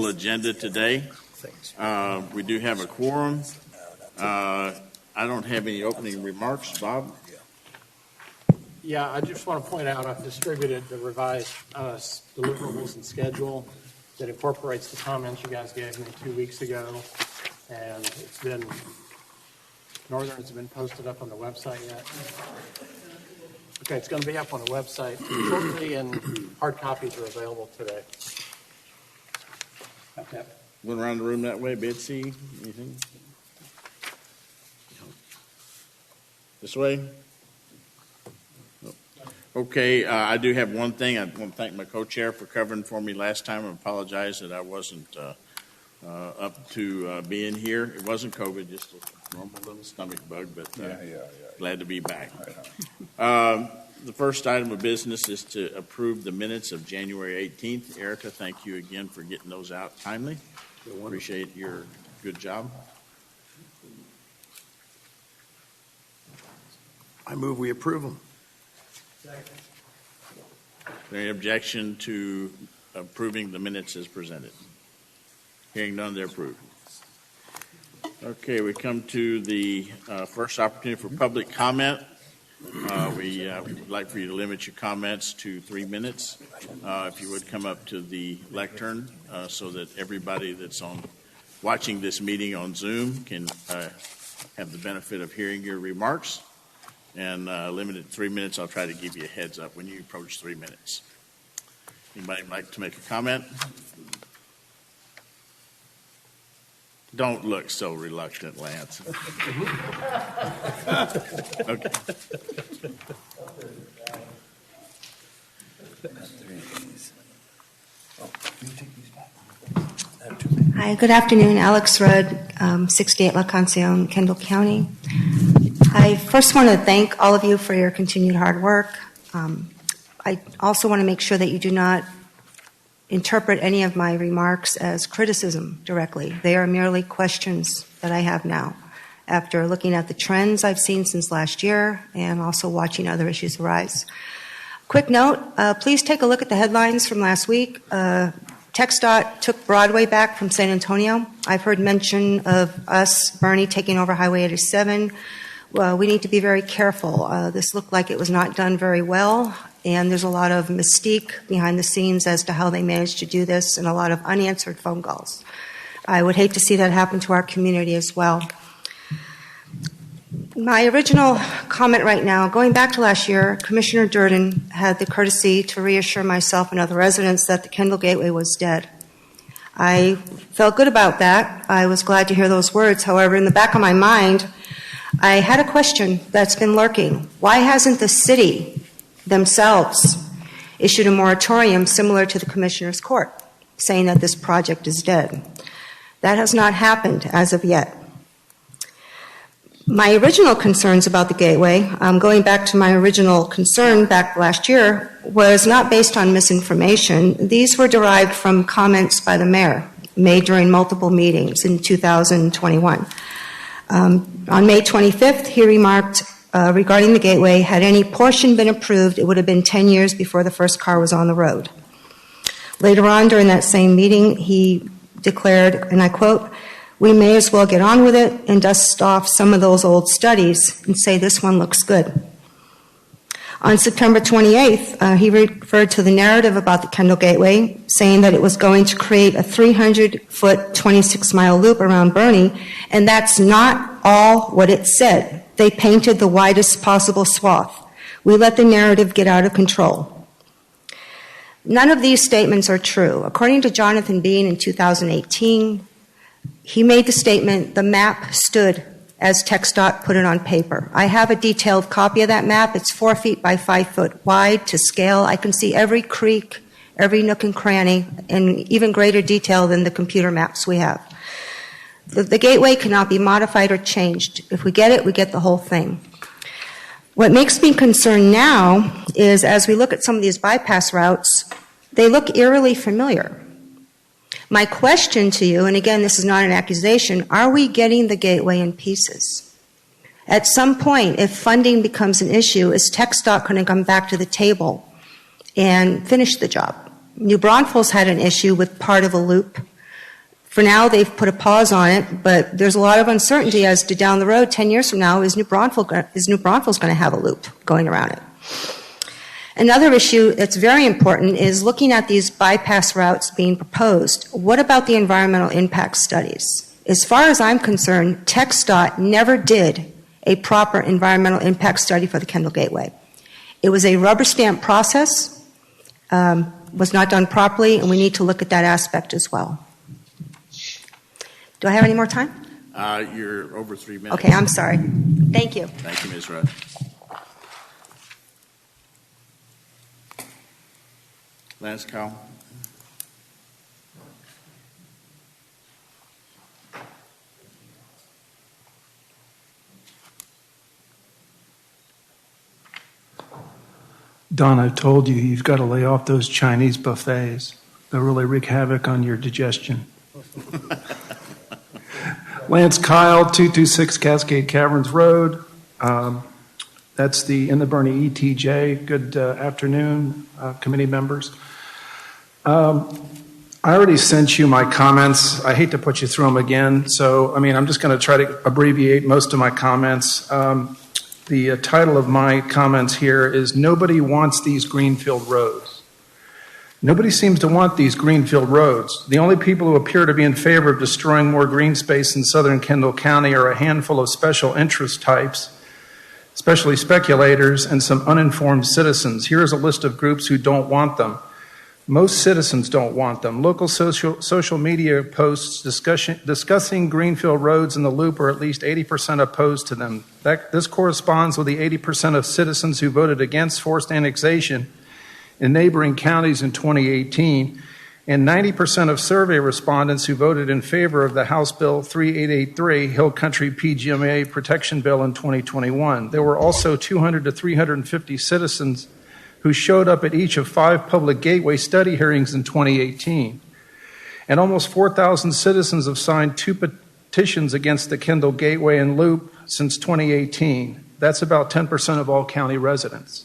full agenda today. We do have a quorum. I don't have any opening remarks. Bob? Yeah, I just want to point out I've distributed the revised deliverables and schedule that incorporates the comments you guys gave me 2 weeks ago. And it's been, Northern, has it been posted up on the website yet? Okay, it's going to be up on the website shortly, and hard copies are available today. Okay. Went around the room that way. Betsy, anything? This way? Okay, I do have one thing. I want to thank my co-chair for covering for me last time. I apologize that I wasn't up to being here. It wasn't COVID, just a normal little stomach bug, but glad to be back. The first item of business is to approve the minutes of January 18th. Erica, thank you again for getting those out timely. Appreciate your good job. I move we approve them. Any objection to approving the minutes as presented? Hearing none, they're approved. Okay, we come to the first opportunity for public comment. We would like for you to limit your comments to 3 minutes. If you would come up to the lectern so that everybody that's watching this meeting on Zoom can have the benefit of hearing your remarks. And limited to 3 minutes. I'll try to give you a heads up when you approach 3 minutes. Anybody like to make a comment? Don't look so reluctant, Lance. Okay. Hi, good afternoon. Alex Rudd, 68 La Concepcion, Kendall County. I first want to thank all of you for your continued hard work. I also want to make sure that you do not interpret any of my remarks as criticism directly. They are merely questions that I have now after looking at the trends I've seen since last year and also watching other issues arise. Quick note, please take a look at the headlines from last week. TxDOT took Broadway back from San Antonio. I've heard mention of us, Bernie, taking over Highway 87. Well, we need to be very careful. This looked like it was not done very well, and there's a lot of mystique behind the scenes as to how they managed to do this and a lot of unanswered phone calls. I would hate to see that happen to our community as well. My original comment right now, going back to last year, Commissioner Durden had the courtesy to reassure myself and other residents that the Kendall Gateway was dead. I felt good about that. I was glad to hear those words. However, in the back of my mind, I had a question that's been lurking. Why hasn't the city themselves issued a moratorium similar to the Commissioner's Court, saying that this project is dead? That has not happened as of yet. My original concerns about the Gateway, going back to my original concern back last year, was not based on misinformation. These were derived from comments by the mayor made during multiple meetings in 2021. On May 25th, he remarked regarding the Gateway, had any portion been approved, it would have been 10 years before the first car was on the road. Later on during that same meeting, he declared, and I quote, "We may as well get on with it and dust off some of those old studies and say this one looks good." On September 28th, he referred to the narrative about the Kendall Gateway, saying that it was going to create a 300-foot, 26-mile loop around Bernie, and that's not all what it said. They painted the widest possible swath. We let the narrative get out of control. None of these statements are true. According to Jonathan Bean in 2018, he made the statement, the map stood as TxDOT put it on paper. I have a detailed copy of that map. It's 4 feet by 5 foot wide to scale. I can see every creek, every nook and cranny, in even greater detail than the computer maps we have. The Gateway cannot be modified or changed. If we get it, we get the whole thing. What makes me concerned now is as we look at some of these bypass routes, they look eerily familiar. My question to you, and again, this is not an accusation, are we getting the Gateway in pieces? At some point, if funding becomes an issue, is TxDOT going to come back to the table and finish the job? New Braunfels had an issue with part of a loop. For now, they've put a pause on it, but there's a lot of uncertainty as to down the road, 10 years from now, is New Braunfels going to have a loop going around it? Another issue that's very important is looking at these bypass routes being proposed. What about the environmental impact studies? As far as I'm concerned, TxDOT never did a proper environmental impact study for the Kendall Gateway. It was a rubber stamp process, was not done properly, and we need to look at that aspect as well. Do I have any more time? You're over 3 minutes. Okay, I'm sorry. Thank you. Thank you, Ms. Rudd. Lance Cowell. Don, I told you, you've got to lay off those Chinese buffets. They'll really wreak havoc on your digestion. Lance Kyle, 226 Cascade Caverns Road. That's in the Bernie ETJ. Good afternoon, committee members. I already sent you my comments. I hate to put you through them again, so I'm just going to try to abbreviate most of my comments. The title of my comments here is Nobody Wants These Greenfield Roads. Nobody seems to want these greenfield roads. The only people who appear to be in favor of destroying more green space in southern Kendall County are a handful of special interest types, especially speculators, and some uninformed citizens. Here's a list of groups who don't want them. Most citizens don't want them. Local social media posts discussing greenfield roads in the loop are at least 80% opposed to them. This corresponds with the 80% of citizens who voted against forced annexation in neighboring counties in 2018, and 90% of survey respondents who voted in favor of the House Bill 3883 Hill Country PGMA Protection Bill in 2021. There were also 200 to 350 citizens who showed up at each of 5 public gateway study hearings in 2018. And almost 4,000 citizens have signed 2 petitions against the Kendall Gateway and Loop since 2018. That's about 10% of all county residents.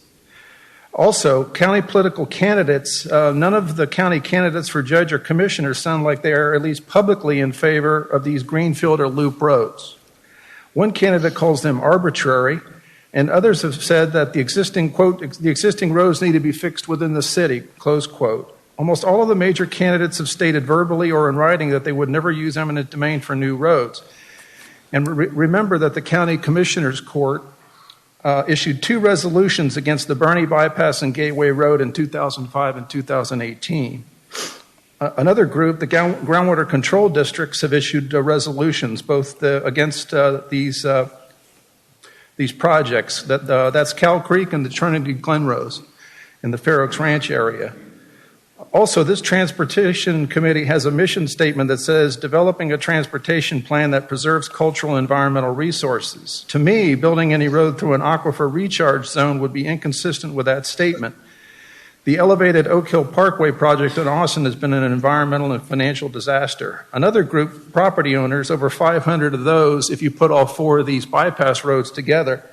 Also, county political candidates, none of the county candidates for judge or commissioner sound like they are at least publicly in favor of these greenfield or loop roads. One candidate calls them arbitrary, and others have said that the existing, quote, the existing roads need to be fixed within the city, close quote. Almost all of the major candidates have stated verbally or in writing that they would never use eminent domain for new roads. And remember that the County Commissioners Court issued 2 resolutions against the Bernie Bypass and Gateway Road in 2005 and 2018. Another group, the Groundwater Control Districts, have issued resolutions both against these projects. That's Cow Creek and the Trinity Glenrose in the Fair Oaks Ranch area. Also, this transportation committee has a mission statement that says developing a transportation plan that preserves cultural and environmental resources. To me, building any road through an aquifer recharge zone would be inconsistent with that statement. The elevated Oak Hill Parkway project in Austin has been an environmental and financial disaster. Another group, property owners, over 500 of those, if you put all 4 of these bypass roads together,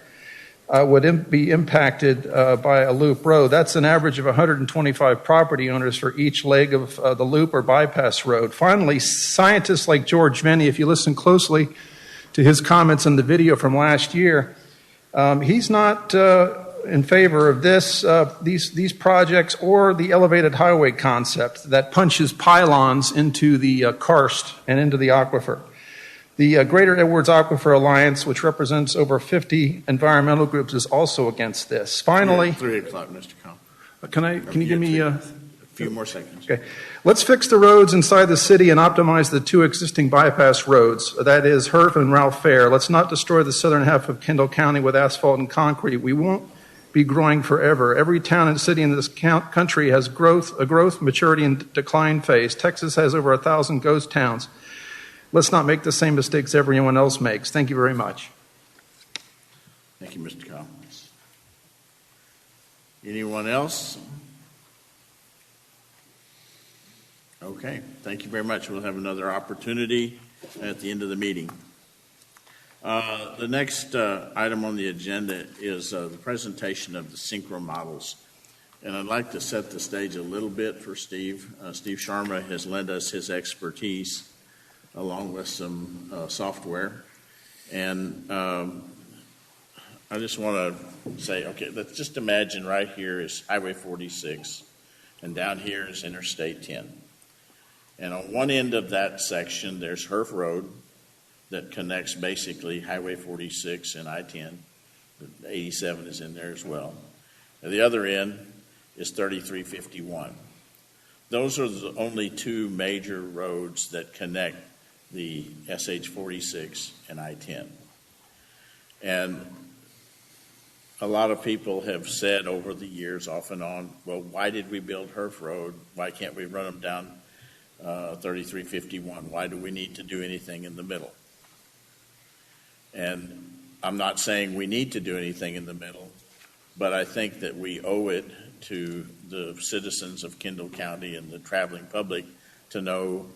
would be impacted by a loop road. That's an average of 125 property owners for each leg of the loop or bypass road. Finally, scientists like George Venny, if you listen closely to his comments in the video from last year, he's not in favor of these projects or the elevated highway concept that punches pylons into the karst and into the aquifer. The Greater Edwards Aquifer Alliance, which represents over 50 environmental groups, is also against this. Finally, 3 o'clock, Mr. Combs. Can you give me a few more seconds? Okay. Let's fix the roads inside the city and optimize the 2 existing bypass roads. That is Herf and Ralph Fair. Let's not destroy the southern half of Kendall County with asphalt and concrete. We won't be growing forever. Every town and city in this country has a growth, maturity, and decline phase. Texas has over 1,000 ghost towns. Let's not make the same mistakes everyone else makes. Thank you very much. Thank you, Mr. Collins. Anyone else? Okay, thank you very much. We'll have another opportunity at the end of the meeting. The next item on the agenda is the presentation of the Synchro models. And I'd like to set the stage a little bit for Steve. Steve Sharma has lent us his expertise along with some software. And I just want to say, okay, let's just imagine right here is Highway 46, and down here is Interstate 10. And on one end of that section, there's Herf Road that connects basically Highway 46 and I-10. 87 is in there as well. At the other end is 3351. Those are the only two major roads that connect the SH 46 and I-10. And a lot of people have said over the years, off and on, well, why did we build Herf Road? Why can't we run them down 3351? Why do we need to do anything in the middle? And I'm not saying we need to do anything in the middle, but I think that we owe it to the citizens of Kendall County and the traveling public to know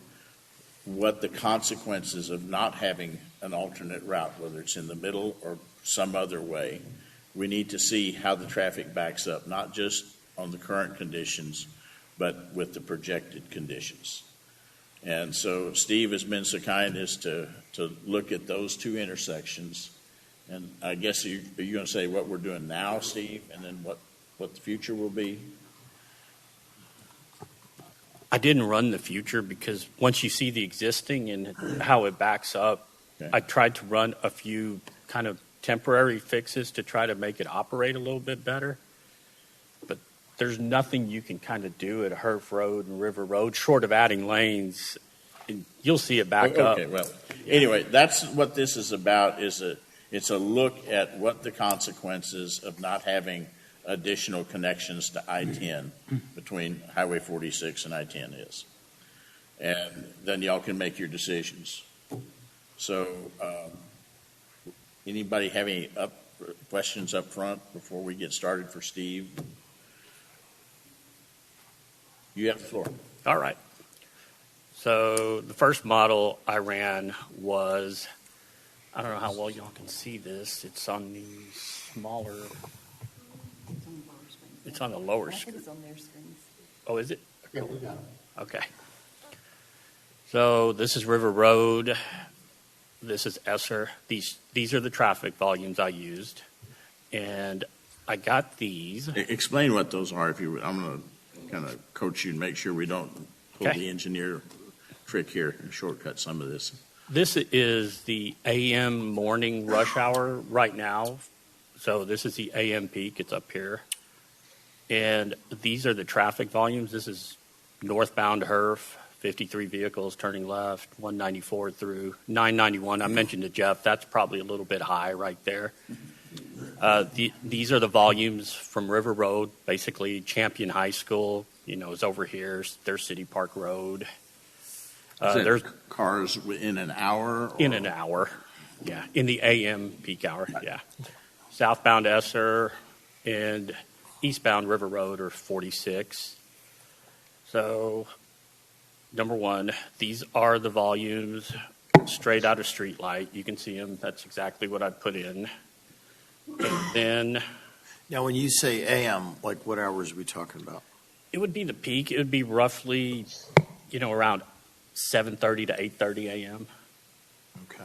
what the consequences of not having an alternate route, whether it's in the middle or some other way. We need to see how the traffic backs up, not just on the current conditions, but with the projected conditions. And so Steve has been so kind as to look at those two intersections. And I guess are you going to say what we're doing now, Steve, and then what the future will be? I didn't run the future because once you see the existing and how it backs up, Okay. I tried to run a few kind of temporary fixes to try to make it operate a little bit better. But there's nothing you can kind of do at Herf Road and River Road short of adding lanes. And you'll see it back up. Okay, well, anyway, that's what this is about, it's a look at what the consequences of not having additional connections to I-10 between Highway 46 and I-10 is. And then y'all can make your decisions. So anybody have any questions up front before we get started for Steve? You have the floor. All right. So the first model I ran was, I don't know how well y'all can see this. It's on the smaller, it's on the lower screen. It's on their screens. Oh, is it? Yeah, we got it. Okay. So this is River Road. This is Esser. These are the traffic volumes I used. And I got these. Explain what those are if you would. I'm going to kind of coach you and make sure we don't pull Okay. the engineer trick here and shortcut some of this. This is the AM morning rush hour right now. So this is the AM peak. It's up here. And these are the traffic volumes. This is northbound Herf, 53 vehicles turning left, 194 through 991. I mentioned to Jeff, that's probably a little bit high right there. These are the volumes from River Road, basically Champion High School, is over here. There's City Park Road. There's Cars in an hour? in an hour, yeah, in the AM peak hour, yeah. Southbound Esser and eastbound River Road are 46. So, number one, these are the volumes straight out of Streetlight. You can see them. That's exactly what I put in. And then Now, when you say AM, like what hours are we talking about? it would be the peak. It would be roughly, around 7:30 to 8:30 a.m. Okay.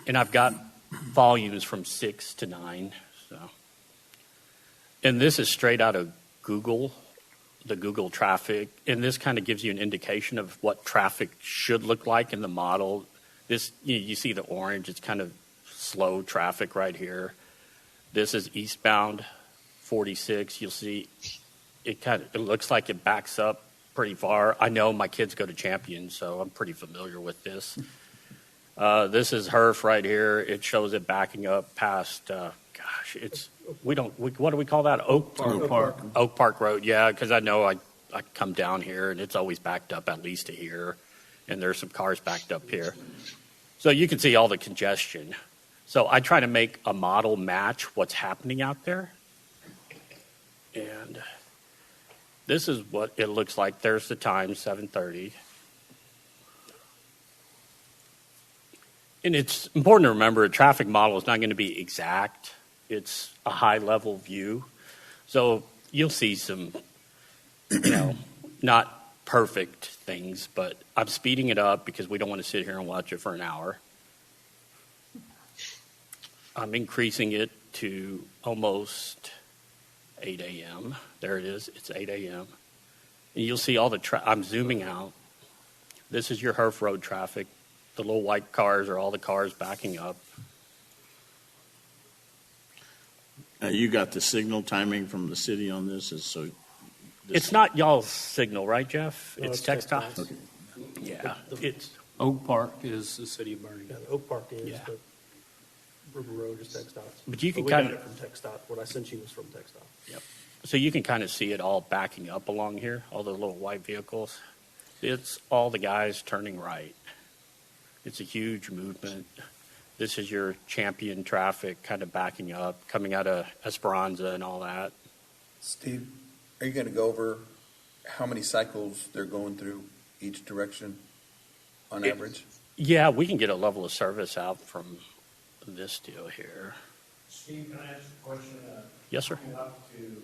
And I've got volumes from 6 to 9. So, and this is straight out of Google, the Google traffic. And this kind of gives you an indication of what traffic should look like in the model. This, you see the orange, it's kind of slow traffic right here. This is eastbound 46. You'll see it looks like it backs up pretty far. I know my kids go to Champion, so I'm pretty familiar with this. This is Herf right here. It shows it backing up past, what do we call that? Oak Park. Oak Park Road, yeah, because I know I come down here and it's always backed up at least to here, and there's some cars backed up here. So you can see all the congestion. So I try to make a model match what's happening out there. And this is what it looks like. There's the time, 7:30. And it's important to remember a traffic model is not going to be exact. It's a high-level view. So you'll see some, not perfect things, but I'm speeding it up because we don't want to sit here and watch it for an hour. I'm increasing it to almost 8 a.m. There it is. It's 8 a.m. And you'll see all the I'm zooming out. This is your Herf Road traffic. The little white cars are all the cars backing up. You got the signal timing from the city on this, It's not y'all's signal, right, Jeff? No, it's it's text text dot. Yeah, it's Oak Park is the city of Bernie. Yeah, the Oak Park is, Yeah. but River Road is TxDOT. But you can we got kinda- it from TxDOT. What I sent you was from TxDOT. so you can kind of see it all backing up along here, all the little white vehicles. It's all the guys turning right. It's a huge movement. This is your champion traffic kind of backing up, coming out of Esperanza and all that. Steve, are you going to go over how many cycles they're going through each direction on It- average? Yeah, we can get a level of service out from this deal here. Steve, can I ask a question? Yes, sir. Coming up to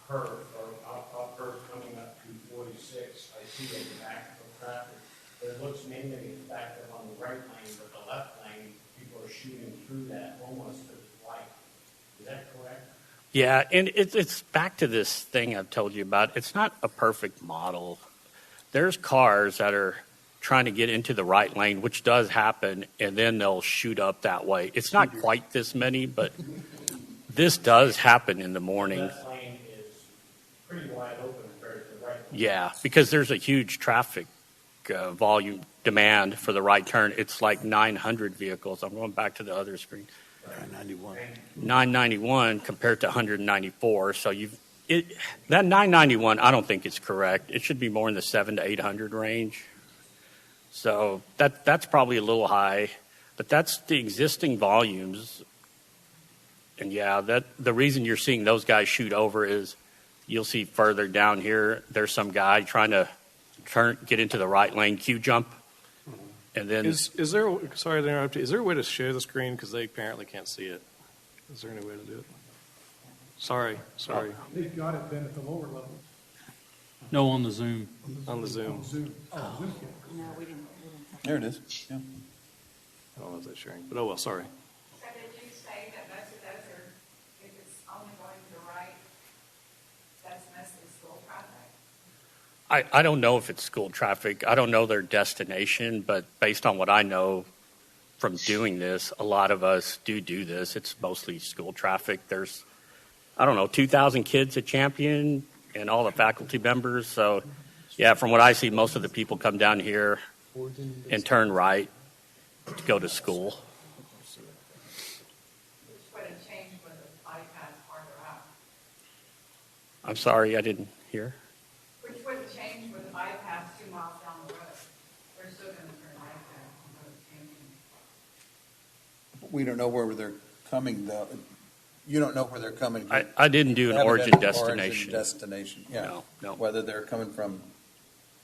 Herb, or up Herb coming up to 46, I see a back of traffic. It looks mainly it's backed up on the right lane, but the left lane, people are shooting through that almost to the light. Is that correct? Yeah, and it's back to this thing I've told you about. It's not a perfect model. There's cars that are trying to get into the right lane, which does happen, and then they'll shoot up that way. It's not quite this many, but this does happen in the morning. Left lane is pretty wide open compared to the right lane. Yeah, because there's a huge traffic volume demand for the right turn. It's like 900 vehicles. I'm going back to the other screen. 91. 991 compared to 194. So that 991, I don't think it's correct. It should be more in the 700 to 800 range. So that's probably a little high, but that's the existing volumes. And yeah, the reason you're seeing those guys shoot over is you'll see further down here, there's some guy trying to get into the right lane, Q jump. And then Is there, sorry to interrupt you, is there a way to share the screen? Because they apparently can't see it. Is there any way to do it? Sorry. They've got it then at the lower level No, on the Zoom. On the Zoom. on Zoom. Oh, Zoom. There it is. Yeah. I don't know if that's sharing, but oh well, sorry. So did you say that most of those are, if it's only going to the right, that's mostly school traffic? I don't know if it's school traffic. I don't know their destination, but based on what I know from doing this, a lot of us do this. It's mostly school traffic. There's, 2,000 kids at Champion and all the faculty members. So, yeah, from what I see, most of the people come down here and turn right to go to school. Which would have changed with the bypass farther out. I'm sorry, I didn't hear. Which would have changed with the bypass 2 miles down the road. We're still going to turn right there and go to Champion. We don't know where they're coming, though. You don't know where they're coming. I didn't do an Haven't origin done destination. Destination, yeah. No. Whether they're coming from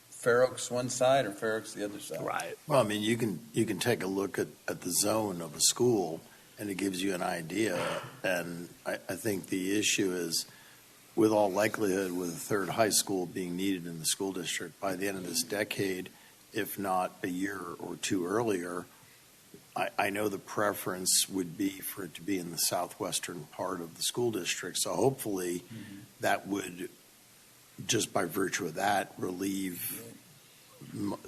Fair Oaks one side or Fair Oaks the other side. Right. Well, I mean, you can take a look at the zone of a school, and it gives you an idea. And I think the issue is, with all likelihood, with a third high school being needed in the school district by the end of this decade, if not a year or two earlier, I know the preference would be for it to be in the southwestern part of the school district. So hopefully that would, just by virtue of that, relieve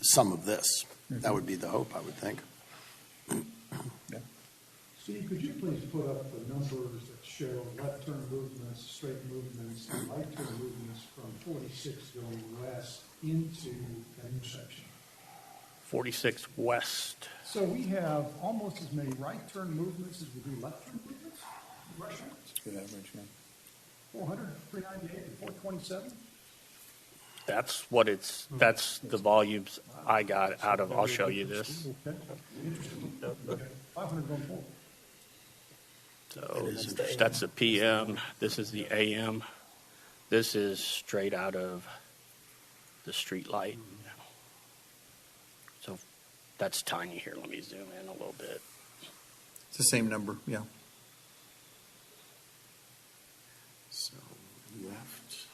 some of this. That would be the hope, I would think. Steve, could you please put up the numbers that show left turn movements, straight movements, and right turn movements from 46 going west into that intersection? 46 West. So we have almost as many right turn movements as we do left turn movements? Good average, yeah. 400, 398, and 427? That's the volumes I got out of, I'll show you this. Okay, interesting. Okay, 500 going forward. So that's the PM. This is the AM. This is straight out of the street light. So that's tiny here. Let me zoom in a little bit. It's the same number, yeah. So left.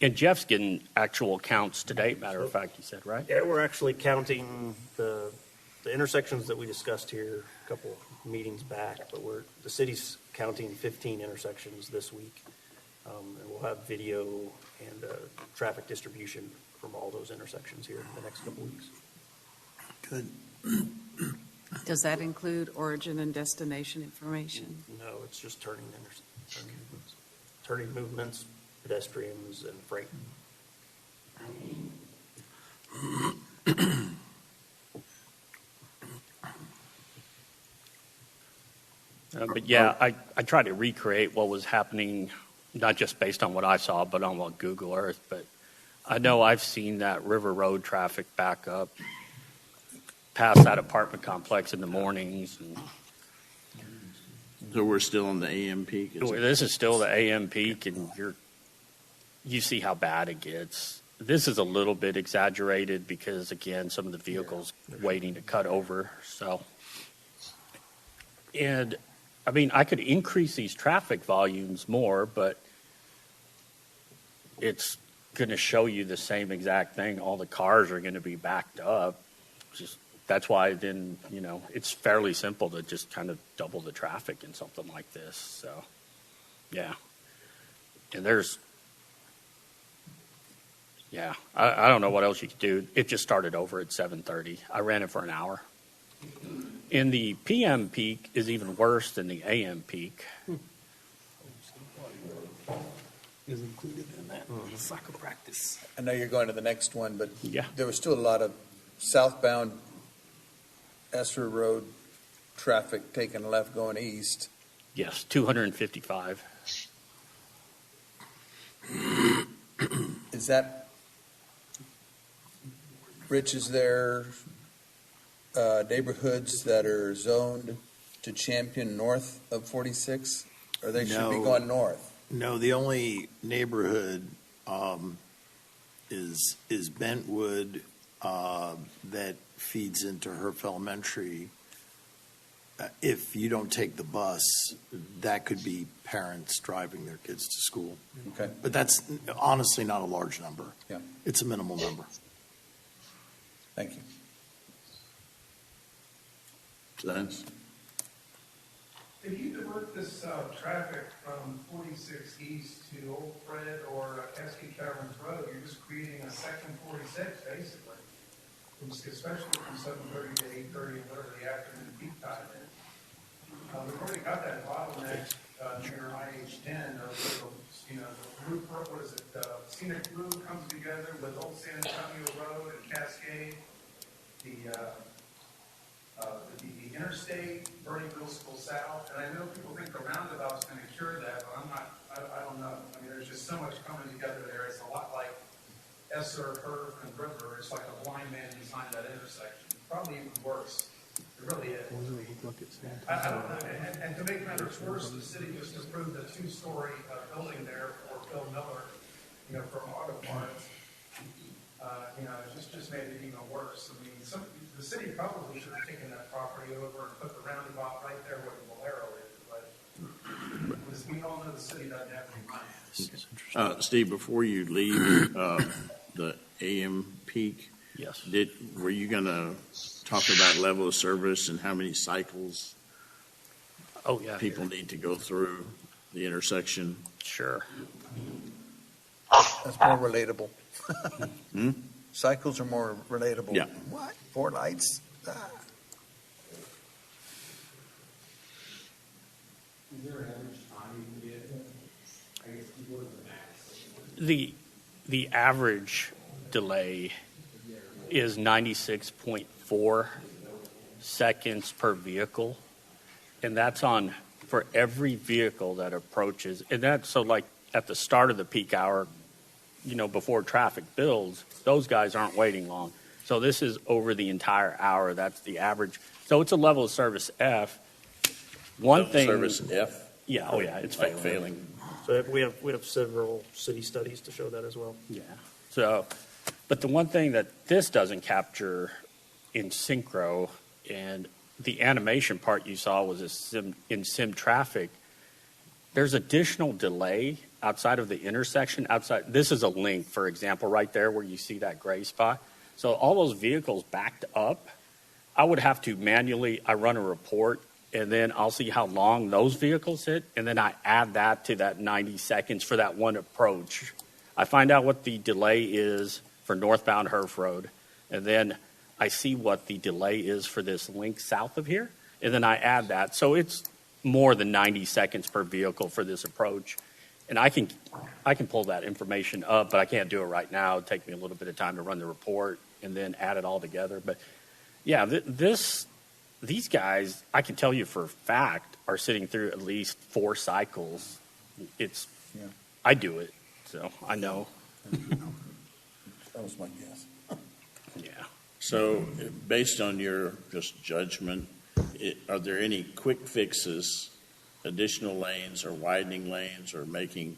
And Jeff's getting actual counts to date, matter of fact, you said, right? Yeah, we're actually counting the intersections that we discussed here a couple meetings back, but the city's counting 15 intersections this week. And we'll have video and traffic distribution from all those intersections here in the next couple weeks. Good. Does that include origin and destination information? No, it's just turning movements, pedestrians, and freight. But yeah, I try to recreate what was happening, not just based on what I saw, but on what Google Earth. But I know I've seen that River Road traffic back up past that apartment complex in the mornings. And So we're still on the AM peak? Is it? this is still the AM peak, and you see how bad it gets. This is a little bit exaggerated because, again, some of the vehicles waiting to cut over. So, and I mean, I could increase these traffic volumes more, but it's going to show you the same exact thing. All the cars are going to be backed up. Just that's why then, it's fairly simple to just kind of double the traffic in something like this. So, yeah. And I don't know what else you could do. It just started over at 7:30. I ran it for an hour. And the PM peak is even worse than the AM peak. Is included in that soccer practice. I know you're going to the next one, but Yeah. there was still a lot of southbound Esser Road traffic taking left going east. Yes, 255. Is that, Rich, is there neighborhoods that are zoned to Champion north of 46? Or they should be No. going north? No, the only neighborhood is Bentwood that feeds into Herf Elementary. If you don't take the bus, that could be parents driving their kids to school. Okay. But that's honestly not a large number. Yeah. It's a minimal number. Thank you. Lance? If you divert this traffic from 46 East to Old Fred or Cascade Caverns Road, you're just creating a second 46, basically, especially from 7:30 to 8:30 and whatever the afternoon peak time is. We've already got that bottleneck near IH-10 of the route, what is it, Scenic Route comes together with Old San Antonio Road and Cascade, the interstate, Bernie Middle School South, and I know people think the roundabout's going to cure that, but I don't know. I mean, there's just so much coming together there. It's a lot like Esser, Herf, and River. It's like a blind man behind that intersection. Probably even worse. It really is. I don't know. And to make matters worse, the city just approved a 2-story building there for Phil Miller, from auto parts. It just made it even worse. I mean, the city probably should have taken that property over and put the roundabout right there where the Valero is, but as we all know, the city doesn't have any money. Steve, before you leave the AM peak, Yes. were you going to talk about level of service and how many cycles Oh, yeah. people need to go through the intersection? Sure. That's more relatable. Hmm? Cycles are more relatable. Yeah. What? 4 lights? Ah. Is there an average time you can get? I guess what is the max? The average delay is 96.4 seconds per vehicle, and that's for every vehicle that approaches. And that's so like at the start of the peak hour, before traffic builds, those guys aren't waiting long. So this is over the entire hour. That's the average. So it's a level of service F. Level service F? Yeah. Oh yeah. It's Like failing. So we have several city studies to show that as well. Yeah. So, but the one thing that this doesn't capture in Synchro, and the animation part you saw was in sim traffic, there's additional delay outside of the intersection, this is a link, for example, right there where you see that gray spot. So all those vehicles backed up, I would have to manually, I run a report, and then I'll see how long those vehicles hit, and then I add that to that 90 seconds for that one approach. I find out what the delay is for northbound Herf Road, and then I see what the delay is for this link south of here, and then I add that. So it's more than 90 seconds per vehicle for this approach. And I can pull that information up, but I can't do it right now. It'd take me a little bit of time to run the report and then add it all together. But yeah, these guys, I can tell you for a fact, are sitting through at least 4 cycles. I do it, so I know. That was my guess. Yeah. So based on your just judgment, are there any quick fixes, additional lanes or widening lanes or making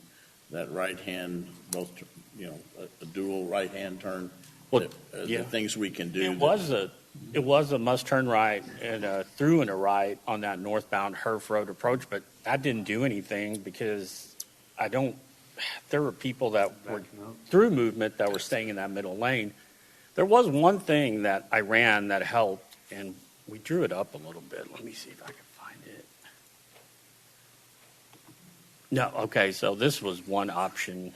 that right hand, both, a dual right hand turn? Well, the things we can do. It was a must turn right and a through and a right on that northbound Herf Road approach, but that didn't do anything because there were people that were through movement that were staying in that middle lane. There was one thing that I ran that helped, and we drew it up a little bit. Let me see if I can find it. No, okay, so this was one option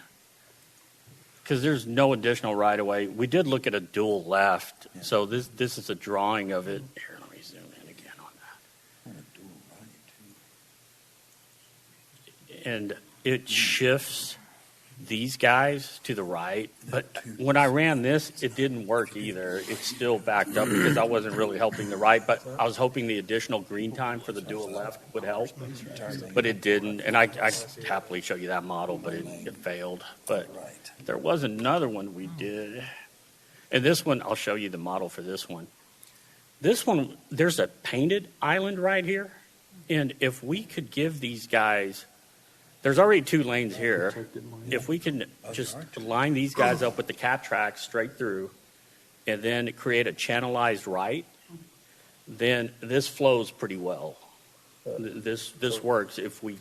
because there's no additional right of way. We did look at a dual left, so this is a drawing of it. Here, let me zoom in again on that. And it shifts these guys to the right, but when I ran this, it didn't work either. It still backed up because I wasn't really helping the right, but I was hoping the additional green time for the dual left would help, but it didn't. And I happily show you that model, but it failed. But there was another one we did, and this one, I'll show you the model for this one. This one, there's a painted island right here, and if we could give these guys, there's already 2 lanes here. If we can just line these guys up with the cat tracks straight through and then create a channelized right, then this flows pretty well. This works if we...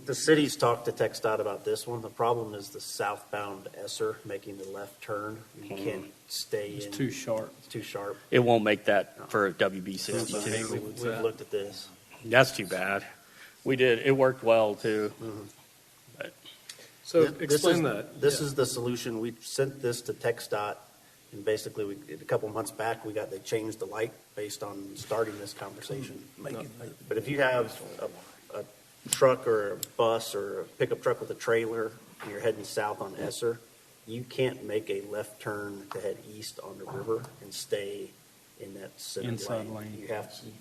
The city's talked to TxDOT about this one. The problem is the southbound Esser making the left turn. You can't stay in. It's too sharp. It's too sharp. It won't make that for WB 62. We've looked at this. That's too bad. We did. It worked well, too. Mm-hmm. So explain that. This is the solution. We sent this to TxDOT, and basically, a couple months back, they changed the light based on starting this conversation. But if you have a truck or a bus or a pickup truck with a trailer, and you're heading south on Esser, you can't make a left turn to head east on the river and stay in that center Inside lane. You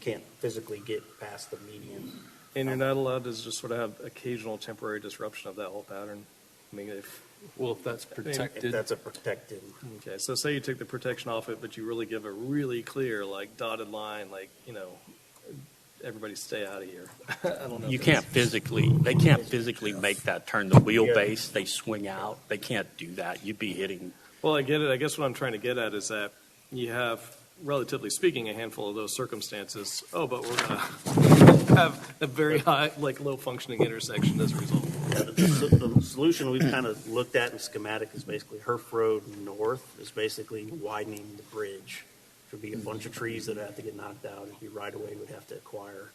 can't physically get past the median. And you're not allowed to just sort of have occasional temporary disruption of that whole pattern? I mean, if that's If protected. that's a protected. Okay, so say you take the protection off it, but you really give a really clear, dotted line, everybody stay out of here. I don't know. They can't physically make that turn. The wheelbase, they swing out. They can't do that. You'd be hitting. Well, I get it. I guess what I'm trying to get at is that you have, relatively speaking, a handful of those circumstances. Oh, but we're going to have a very high, low functioning intersection as a result. Yeah, the solution we've kind of looked at in schematic is basically Herf Road North is basically widening the bridge. There'd be a bunch of trees that have to get knocked out. It'd be right away we'd have to acquire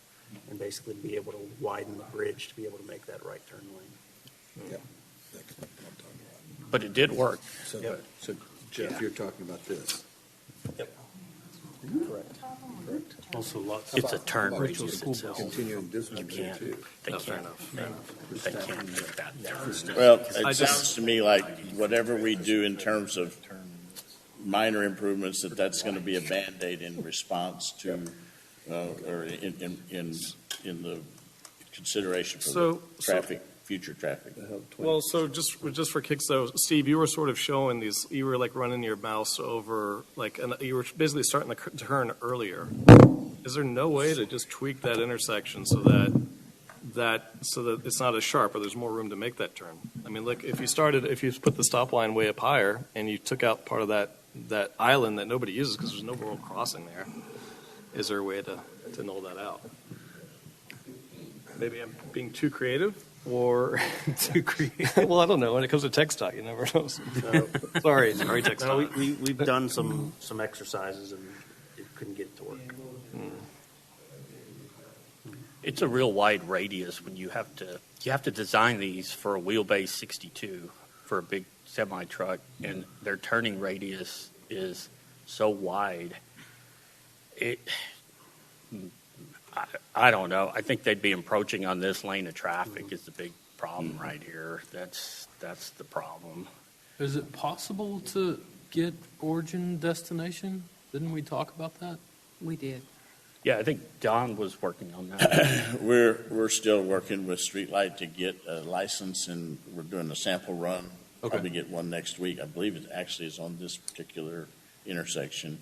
and basically be able to widen the bridge to be able to make that right turn lane. Yeah. That's what I'm talking about. But it did work. So Jeff, you're talking about this. Yep. Correct. Also lots. It's a turn radius itself. Continuing this one there too. They can't make that turn. Well, it sounds to me like whatever we do in terms of minor improvements, that's going to be a Band-Aid in response to, or in the consideration for traffic, future traffic. Well, so just for kicks though, Steve, you were sort of showing these, you were running your mouse over, and you were basically starting the turn earlier. Is there no way to just tweak that intersection so that it's not as sharp or there's more room to make that turn? I mean, if you put the stop line way up higher and you took out part of that island that nobody uses because there's no road crossing there, is there a way to null that out? Maybe I'm being too creative. or to create, well, I don't know, when it comes to TxDOT, you never know. Sorry, No, TxDOT. we've done some exercises and it couldn't get it to work. It's a real wide radius when you have to design these for a wheelbase 62 for a big semi truck, and their turning radius is so wide. I don't know. I think they'd be encroaching on this lane of traffic is the big problem right here. That's the problem. Is it possible to get origin destination? Didn't we talk about that? We did. Yeah, I think Don was working on that. We're still working with Streetlight to get a license, and we're doing a sample run. Okay. Probably get one next week. I believe it actually is on this particular intersection.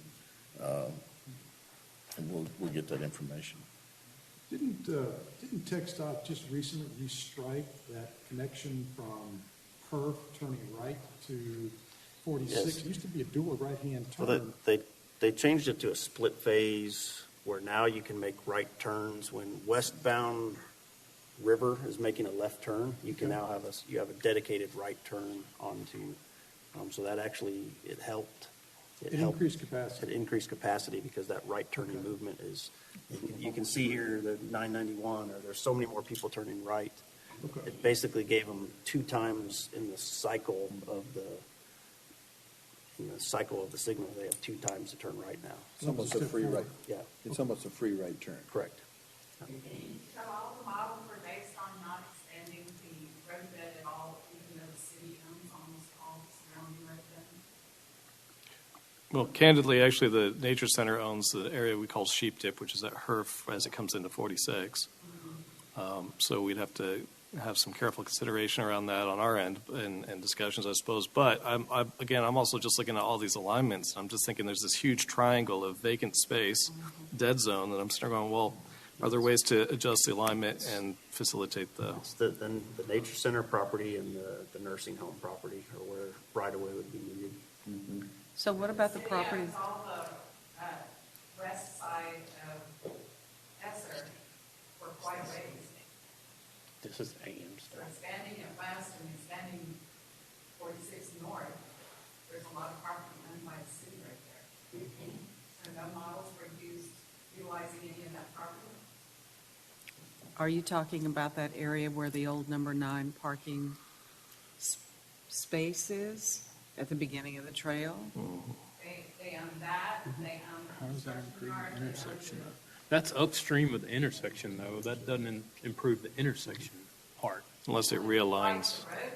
And we'll get that information. Didn't TxDOT just recently restrike that connection from Perf turning right to 46? Yes. It used to be a dual right-hand Well, turn. they changed it to a split phase where now you can make right turns. When westbound River is making a left turn, you can now have a dedicated right turn onto, so that actually, it helped. It increased capacity. It increased capacity because that right turning movement is, you can see here the 991, or there's so many more people turning right. Okay. It basically gave them 2 times in the cycle of the signal. They have 2 times to turn right now. It's almost a free right. Yeah, It's almost a free right turn. correct. So all the models were based on not expanding the roadbed at all, even though the city owns almost all the surrounding roadbed? Well, candidly, actually, the Nature Center owns the area we call Sheep Dip, which is at HERF as it comes into 46. So we'd have to have some careful consideration around that on our end and discussions, I suppose. But I'm also just looking at all these alignments. I'm just thinking there's this huge triangle of vacant space, dead zone, that I'm starting going, well, are there ways to adjust the alignment and facilitate the? Then the Nature Center property and the nursing home property are where right-of-way would be needed. Mm-hmm. So what about the property? It's all the west side of Esser for quite a ways. This is AM They're stuff. expanding it west and expanding 46 north. There's a lot of property owned by the city right there. So no models were utilizing any of that property? Are you talking about that area where the old number 9 parking space is at the beginning of the trail? They own that, they own the How does that construction improve yard, the they own intersection? That's upstream of the intersection, though. That doesn't improve the intersection part. Unless it realigns. the roadbed,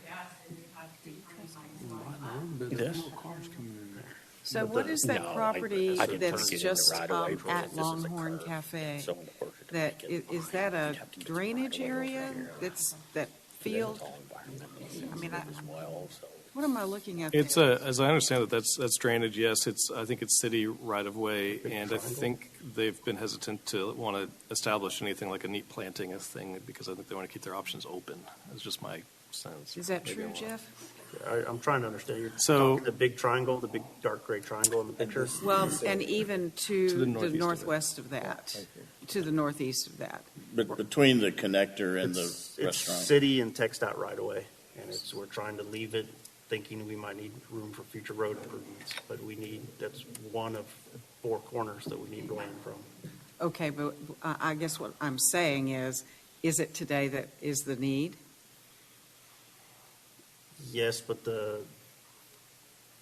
yes, and you have to be turning like This? No cars coming in there. So what is that No, property I didn't that's turn it in the just right of way for at this is a Longhorn curve. Cafe? So important to That, make it is that line. a You'd have to get the drainage right of way over area? here. That's that field? All environmentally I mean, sensitive as well, so. What am I looking at It's there? as I understand it, that's drainage. Yes, I think it's city right of way, and I think they've been hesitant to want to establish anything like a neat planting thing because I think they want to keep their options open. That's just my sense. Is that Maybe true, I'm wrong. Jeff? I'm trying to understand. You're So- talking the big triangle, the big dark gray triangle in the picture? Well, and even to the the northeast of it. northwest of that, to the northeast of that. But between the connector and the It's restaurant. city and TxDOT right away, and we're trying to leave it thinking we might need room for future road improvements, but that's one of 4 corners that we need land from. Okay, but I guess what I'm saying is it today that is the need? Yes, but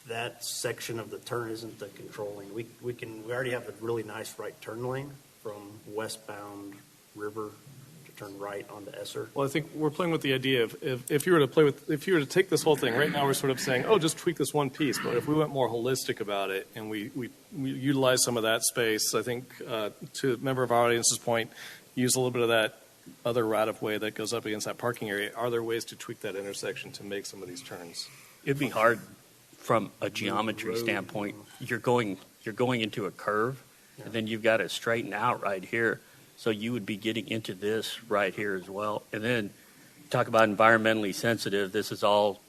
that section of the turn isn't the controlling. We already have a really nice right turn lane from westbound River to turn right onto Esser. Well, I think we're playing with the idea of if you were to take this whole thing, right now we're sort of saying, oh, just tweak this one piece. But if we went more holistic about it and we utilize some of that space, I think to a member of our audience's point, use a little bit of that other right of way that goes up against that parking area. Are there ways to tweak that intersection to make some of these turns? It'd be hard from a geometry standpoint. You're going into a curve, and then you've got to straighten out right here. So you would be getting into this right here as well. And then talk about environmentally sensitive. This is all,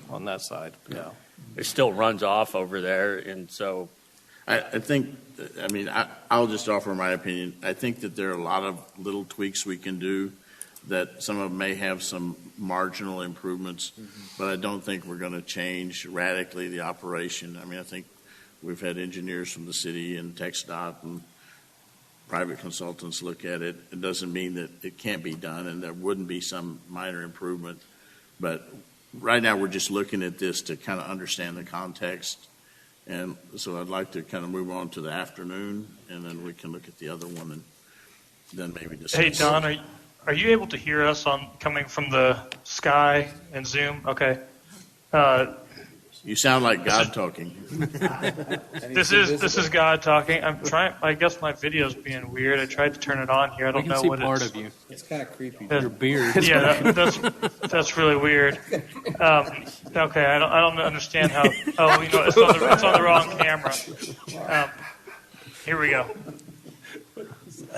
On that side, yeah. it still runs off over there. And so I think, I'll just offer my opinion. I think that there are a lot of little tweaks we can do that some of them may have some marginal improvements, but I don't think we're going to change radically the operation. I mean, I think we've had engineers from the city and TxDOT and private consultants look at it. It doesn't mean that it can't be done and there wouldn't be some minor improvement. But right now, we're just looking at this to kind of understand the context. And so I'd like to kind of move on to the afternoon, and then we can look at the other one and then maybe discuss. Hey, Don, are you able to hear us on coming from the sky and Zoom? Okay. You sound like God talking. This is God talking. I'm trying. I guess my video's being weird. I tried to turn it on here. I don't know what part it's. of you. It's kind of creepy. Your beard. Yeah, that's really weird. Okay, I don't understand how. Oh, you know, it's on the wrong camera. Here we go.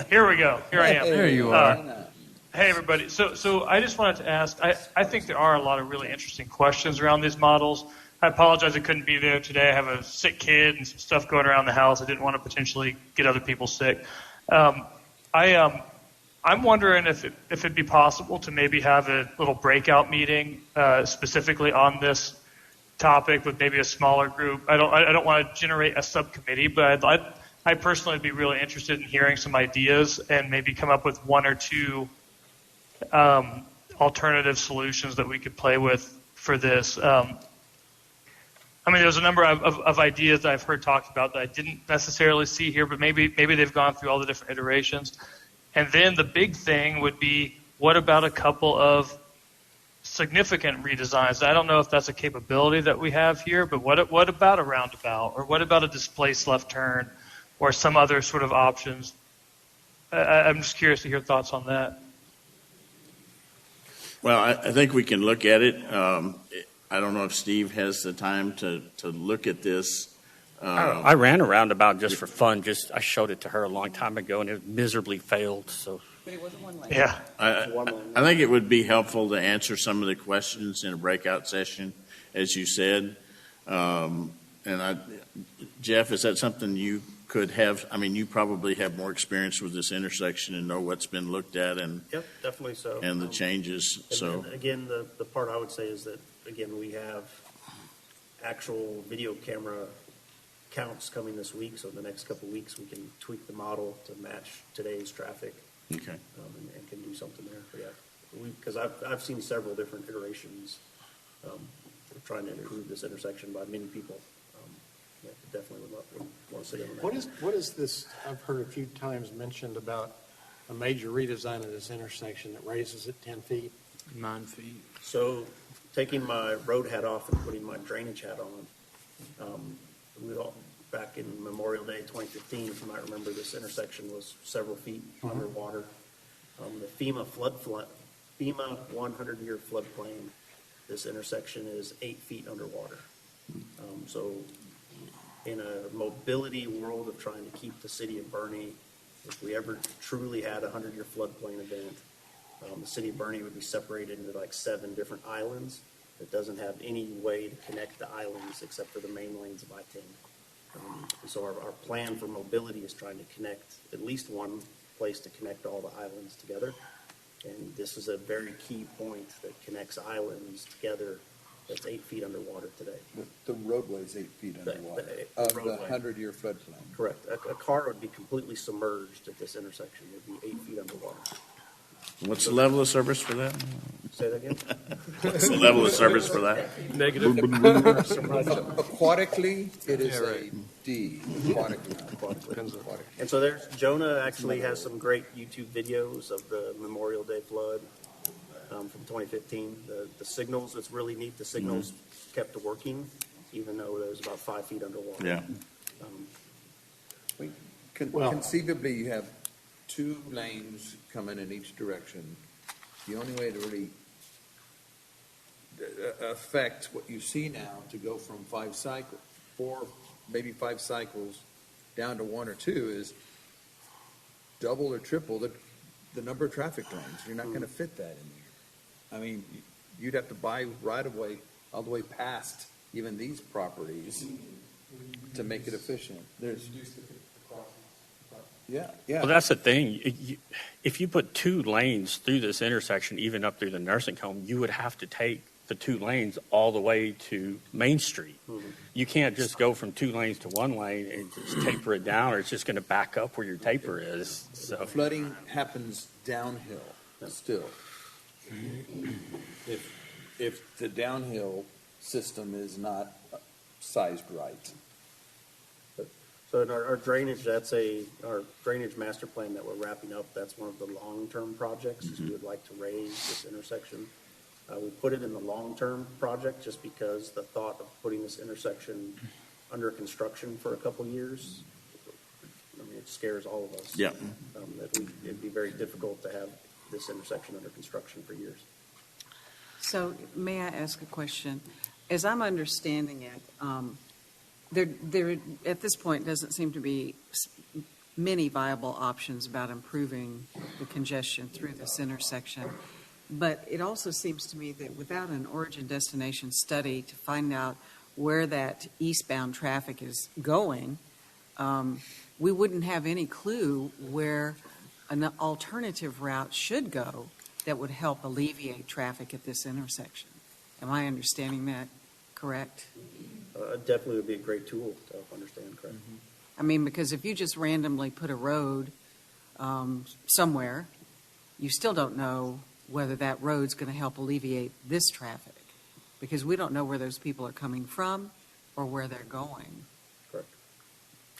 Here I am. There you are. Hey, everybody. So I just wanted to ask, I think there are a lot of really interesting questions around these models. I apologize I couldn't be there today. I have a sick kid and some stuff going around the house. I didn't want to potentially get other people sick. I'm wondering if it'd be possible to maybe have a little breakout meeting specifically on this topic with maybe a smaller group. I don't want to generate a subcommittee, but I personally would be really interested in hearing some ideas and maybe come up with one or two alternative solutions that we could play with for this. I mean, there's a number of ideas that I've heard talked about that I didn't necessarily see here, but maybe they've gone through all the different iterations. And then the big thing would be, what about a couple of significant redesigns? I don't know if that's a capability that we have here, but what about a roundabout, or what about a displaced left turn, or some other sort of options? I'm just curious to hear thoughts on that. Well, I think we can look at it. I don't know if Steve has the time to look at this. I ran a roundabout just for fun. I showed it to her a long time ago, and it miserably failed. So, But it wasn't one lane. Yeah. I think it would be helpful to answer some of the questions in a breakout session, as you said. Jeff, is that something you could have? I mean, you probably have more experience with this intersection and know what's been looked at and Yep, definitely so. and the changes. And again, the part I would say is that, again, we have actual video camera counts coming this week, so in the next couple of weeks, we can tweak the model to match today's traffic. Okay. And can do something there. But yeah, because I've seen several different iterations of trying to improve this intersection by many people. Yeah, definitely would want to sit in on that. What is this, I've heard a few times mentioned about a major redesign of this intersection that raises it 10 feet? 9 feet. So taking my road hat off and putting my drainage hat on, back in Memorial Day 2015, if you might remember, this intersection was several feet underwater. The FEMA 100-year floodplain, this intersection is 8 feet underwater. So in a mobility world of trying to keep the city of Bernie, if we ever truly had a 100-year floodplain event, the city of Bernie would be separated into like 7 different islands that doesn't have any way to connect the islands except for the main lanes of I-10. So our plan for mobility is trying to connect at least one place to connect all the islands together. And this is a very key point that connects islands together that's 8 feet underwater today. The roadway is 8 feet underwater The of the roadway. 100-year floodplain. Correct. A car would be completely submerged at this intersection. It would be 8 feet underwater. What's the level of service for that? Say that again? What's the level of service for that? Negative. Aquatically, it is a D. Aquatically. And so Jonah actually has some great YouTube videos of the Memorial Day flood from 2015. The signals, it's really neat. The signals kept working, even though it was about 5 feet underwater. Yeah. Conceivably, you have 2 lanes coming in each direction. The only way to really affect what you see now, to go from 4, maybe 5 cycles down to 1 or 2, is double or triple the number of traffic lanes. You're not going to fit that in there. I mean, you'd have to buy right of way all the way past even these properties to make it efficient. Yeah. Well, that's the thing. If you put 2 lanes through this intersection, even up through the nursing home, you would have to take the 2 lanes all the way to Main Street. You can't just go from 2 lanes to 1 lane and just taper it down, or it's just going to back up where your taper is. So Flooding happens downhill still. If the downhill system is not sized right. So in our drainage, our drainage master plan that we're wrapping up, that's one of the long-term projects, is we would like to raise this intersection. We put it in the long-term project just because the thought of putting this intersection under construction for a couple years, I mean, it scares all of us. Yeah. It'd be very difficult to have this intersection under construction for years. So may I ask a question? As I'm understanding it, there at this point doesn't seem to be many viable options about improving the congestion through this intersection. But it also seems to me that without an origin-destination study to find out where that eastbound traffic is going, we wouldn't have any clue where an alternative route should go that would help alleviate traffic at this intersection. Am I understanding that correct? Definitely would be a great tool to help understand, correct? I mean, because if you just randomly put a road somewhere, you still don't know whether that road's going to help alleviate this traffic, because we don't know where those people are coming from or where they're going. Correct.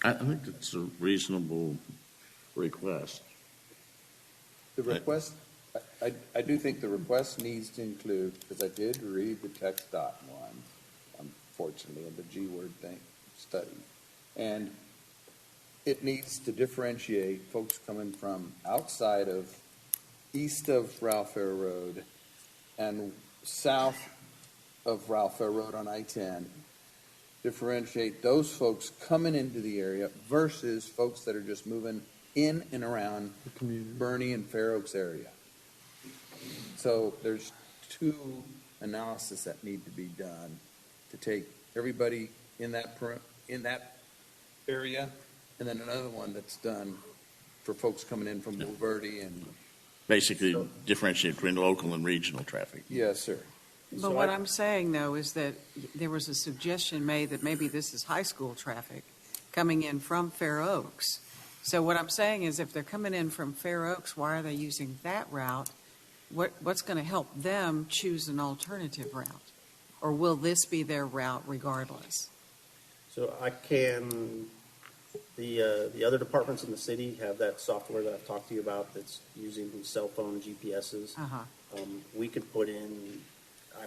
I think it's a reasonable request. The request, I do think the request needs to include, because I did read the text dot one, unfortunately, in the G word thing study. And it needs to differentiate folks coming from outside of, east of Ralph Fair Road and south of Ralph Fair Road on I-10. Differentiate those folks coming into the area versus folks that are just moving in and around Bernie and Fair Oaks area. So there's 2 analysis that need to be done to take everybody in that area, and then another one that's done for folks coming in from Bulverde and. Basically differentiate between local and regional traffic. Yes, sir. But what I'm saying, though, is that there was a suggestion made that maybe this is high school traffic coming in from Fair Oaks. So what I'm saying is if they're coming in from Fair Oaks, why are they using that route? What's going to help them choose an alternative route? Or will this be their route regardless? So the other departments in the city have that software that I've talked to you about that's using cell phone GPSs. We could put in,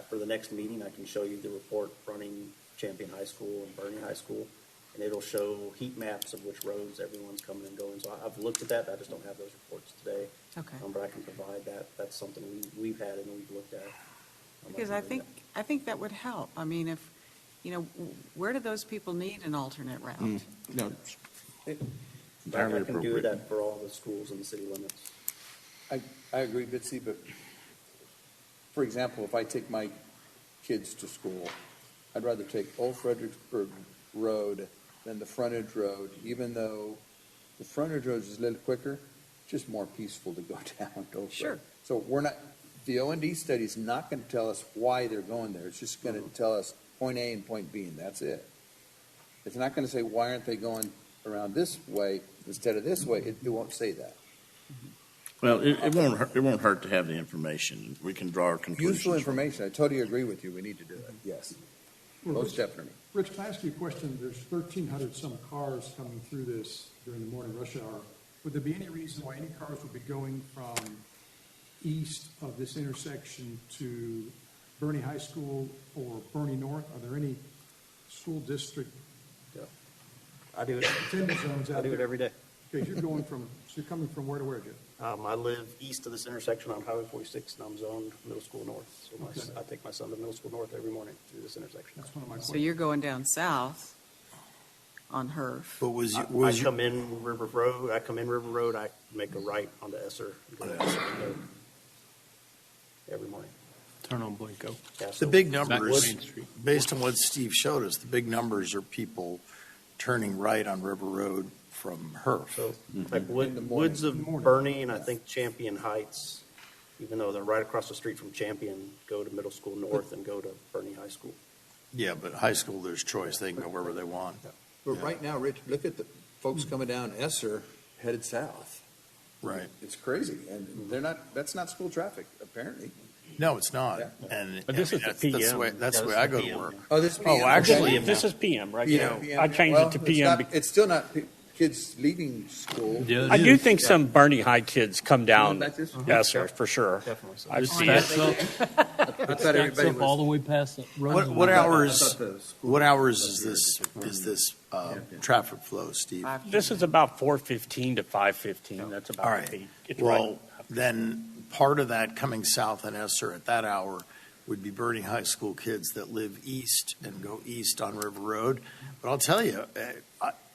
for the next meeting, I can show you the report running Champion High School and Bernie High School, and it'll show heat maps of which roads everyone's coming and going. So I've looked at that. I just don't have those reports today. Okay. But I can provide that. That's something we've had and we've looked at. Because I think that would help. I mean, if, where do those people need an alternate route? No, I can do that for all the schools in the city limits. I agree, Bitsy, but for example, if I take my kids to school, I'd rather take Old Fredericksburg Road than the frontage road, even though the frontage road is a little quicker, just more peaceful to go down. Sure. So the O&D study is not going to tell us why they're going there. It's just going to tell us point A and point B, and that's it. It's not going to say, why aren't they going around this way instead of this way? It won't say that. Well, it won't hurt to have the information. We can draw our conclusions. Useful information. I totally agree with you. We need to do it. Yes. Most definitely. Rich, can I ask you a question? There's 1,300 some cars coming through this during the morning rush hour. Would there be any reason why any cars would be going from east of this intersection to Bernie High School or Bernie North? Are there any school district I do it. attendance zones out I do there? it every day. Okay, you're coming from where to where, Jeff? I live east of this intersection on Highway 46, and I'm zoned middle school north. So I take my son to middle school north every morning through this intersection. That's one of my questions. So you're going down south on Herf. But I come in River Road, I make a right onto Esser, and go to Esser every morning. Turn on Blanco. The big Back numbers, Main Street. based on what Steve showed us, the big numbers are people turning right on River Road from HERF. So like In the morning. Woods of Bernie and I think Champion Heights, even though they're right across the street from Champion, go to Middle School North and go to Bernie High School. Yeah, but high school, there's choice. They can go wherever they want. But right now, Rich, look at the folks coming down Esser headed south. Right. It's crazy, and that's not school traffic, apparently. No, it's not. Yeah. And But this I is mean, the that's the way, PM. that's the way I go to work. Oh, this. Oh, actually, PM. this is PM right You there. know, I changed it to PM. It's still not kids leaving school. Yeah, I do think some Bernie High kids come down. Back this? Yes, sir, for sure. Definitely so. I've It seen it. stacks up, I thought stacks everybody up all the was. way past the road. What hours, I thought the school- what hours is this traffic flow, Steve? This is about 4:15 to 5:15. That's All about right. the peak. It's Well, right. then part of that coming south in Esser at that hour would be Bernie High School kids that live east and go east on River Road. But I'll tell you,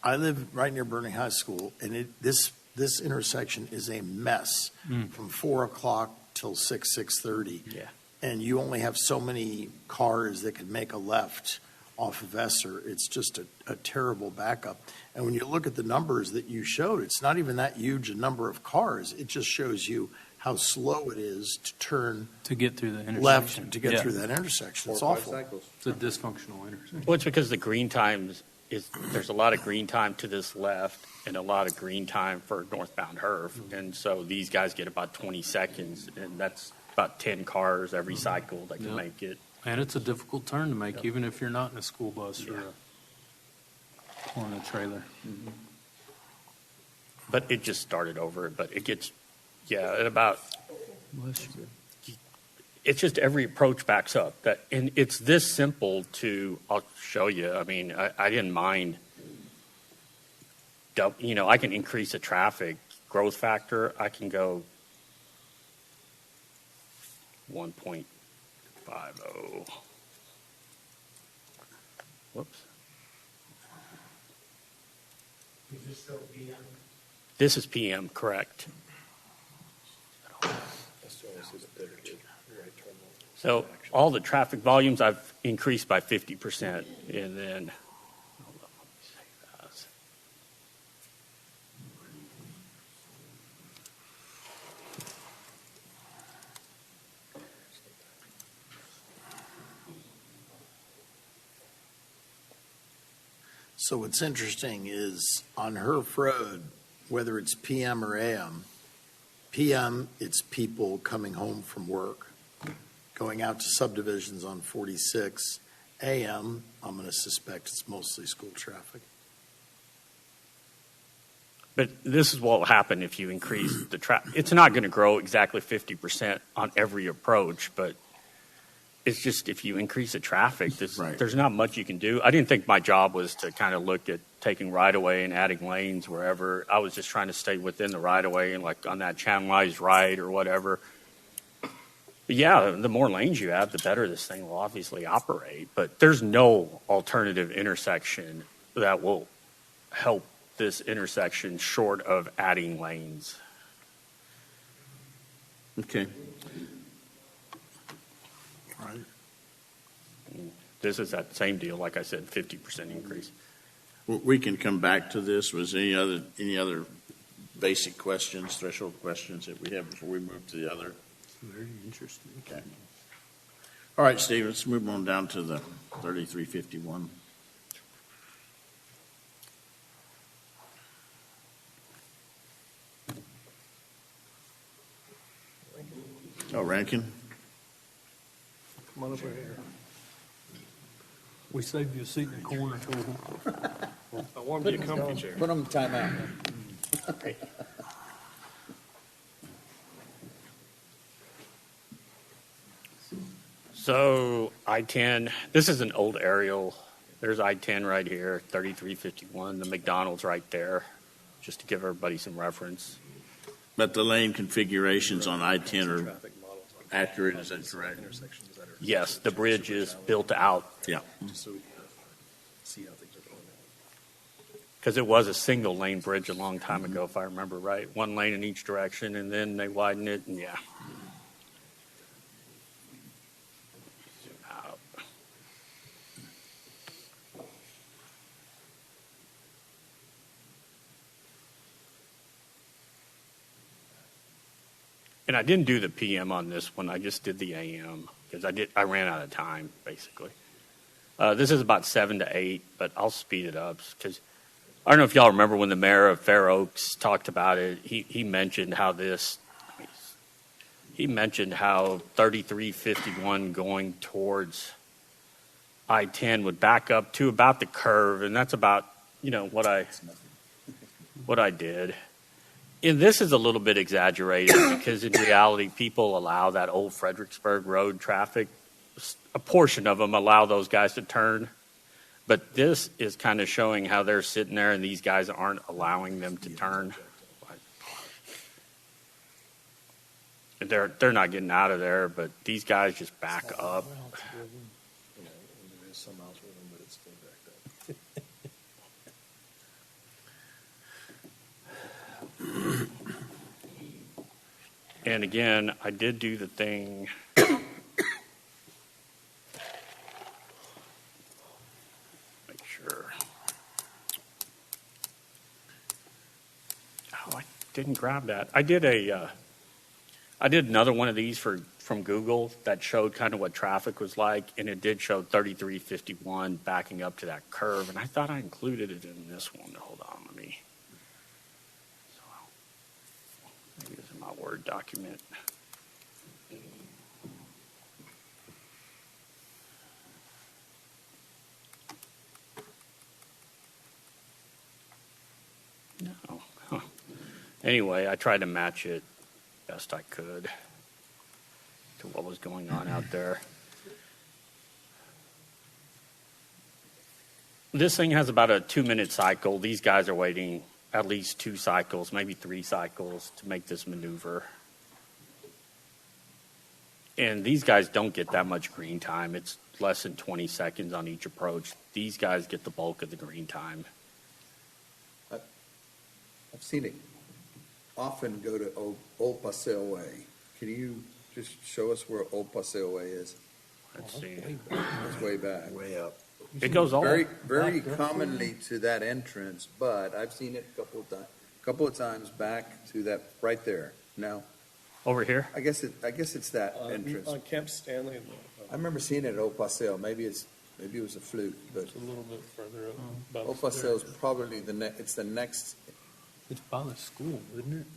I live right near Bernie High School, and this intersection is a mess from 4 o'clock till 6:30. Yeah. And you only have so many cars that could make a left off of Esser. It's just a terrible backup. And when you look at the numbers that you showed, it's not even that huge a number of cars. It just shows you how slow it is to turn To get through the intersection. left to get Yeah. through that intersection. It's 4 or 5 awful. cycles. It's a dysfunctional intersection. Well, it's because the green times there's a lot of green time to this left and a lot of green time for northbound HERF. And so these guys get about 20 seconds, and that's about 10 cars every cycle that can Yep. make it. And it's a difficult turn to make, even if you're not in a school bus or a trailer. But it just started over. But it gets, at about, it's just every approach backs up. And it's this simple to, I'll show you. I mean, I didn't mind, I can increase the traffic growth factor. I can go 1.50. Whoops. This is PM, correct. So all the traffic volumes I've increased by 50%, and then hold on, let me save that. So what's interesting is on HERF Road, whether it's PM or AM, PM, it's people coming home from work, going out to subdivisions on 46. AM, I'm going to suspect it's mostly school traffic. But this is what will happen if you increase the traffic. It's not going to grow exactly 50% on every approach, but it's just if you increase the traffic, there's not much you can do. I didn't think my job was to kind of look at taking right-of-way and adding lanes wherever. I was just trying to stay within the right-of-way and like on that channelized right or whatever. But yeah, the more lanes you have, the better this thing will obviously operate. But there's no alternative intersection that will help this intersection short of adding lanes. Okay. Right. This is that same deal, like I said, 50% increase. We can come back to this. Was any other basic questions, threshold questions that we have before we move to the other? Very interesting. Okay. All right, Steve, let's move on down to the 3351. Oh, Rankin? Come on over here. We saved you a seat in the corner. I warmed you a comfy chair. Put them in timeout. So I-10, this is an old aerial. There's I-10 right here, 3351, the McDonald's right there, just to give everybody some reference. But the lane configurations on I-10 are accurate, is that correct? Yes, the bridge is built out. Yeah. See how things are going now. Because it was a single lane bridge a long time ago, if I remember right. One lane in each direction, and then they widened it, and yeah. Zoom out. And I didn't do the PM on this one. I just did the AM because I ran out of time, basically. This is about 7 to 8, but I'll speed it up because I don't know if y'all remember when the mayor of Fair Oaks talked about it. He mentioned how 3351 going towards I-10 would back up to about the curve, and that's about, what I did. And this is a little bit exaggerated because in reality, people allow that old Fredericksburg Road traffic. A portion of them allow those guys to turn. But this is kind of showing how they're sitting there and these guys aren't allowing them to turn. They're not getting out of there, but these guys just back up. And again, I did do the thing. Make sure. Oh, I didn't grab that. I did another one of these from Google that showed kind of what traffic was like, and it did show 3351 backing up to that curve, and I thought I included it in this one. Hold on, let me. Maybe it's in my Word document. No. Huh. Anyway, I tried to match it best I could to what was going on out there. This thing has about a 2-minute cycle. These guys are waiting at least 2 cycles, maybe 3 cycles to make this maneuver. And these guys don't get that much green time. It's less than 20 seconds on each approach. These guys get the bulk of the green time. I've seen it often go to Old Paseo Way. Can you just show us where Old Paseo Way is? Let's see. It's way back. Way up. It goes all very commonly to that entrance, but I've seen it a couple of times back to that right there. Now, over here. I guess it's that entrance. On Camp Stanley. I remember seeing it at Old Paseo. Maybe it was a fluke, but It's a little bit further up. Old Paseo is probably it's the next. It's by the school, isn't it?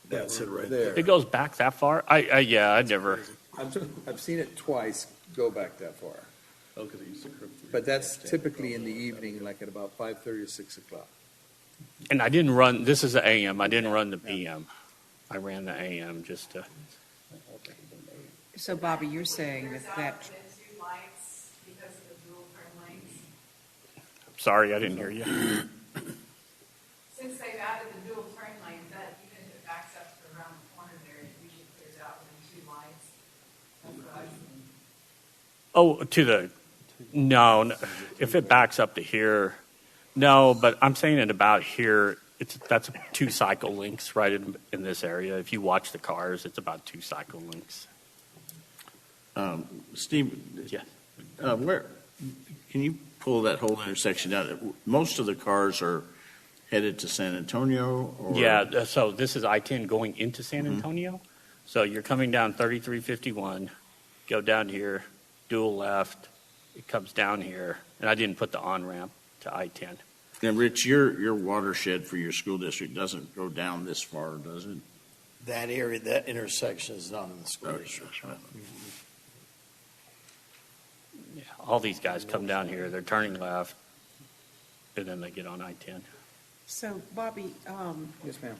That's it right there. It goes back that far? I never. I've seen it twice go back that far. Oh, because it used to curve through. But that's typically in the evening, like at about 5:30 or 6 o'clock. And I didn't run, this is the AM, I didn't run the PM. I ran the AM just to. So Bobby, you're saying There's that been 2 lights because of the dual turn lanes. Sorry, I didn't hear you. Since they've added the dual turn lanes, that even if it backs up to around the corner there, it usually clears out within 2 lights. That's what I've seen. Oh, no, if it backs up to here, no, but I'm saying it about here, that's 2 cycle links right in this area. If you watch the cars, it's about 2 cycle links. Steve, Yeah. where, can you pull that whole intersection out? Most of the cars are headed to San Antonio? Or? Yeah, so this is I-10 going into San Antonio. So you're coming down 3351, go down here, dual left, it comes down here, and I didn't put the on-ramp to I-10. And Rich, your watershed for your school district doesn't go down this far, does it? That area, that intersection is not in the school district. Yeah, all these guys come down here, they're turning left, and then they get on I-10. So Bobby, Yes, ma'am.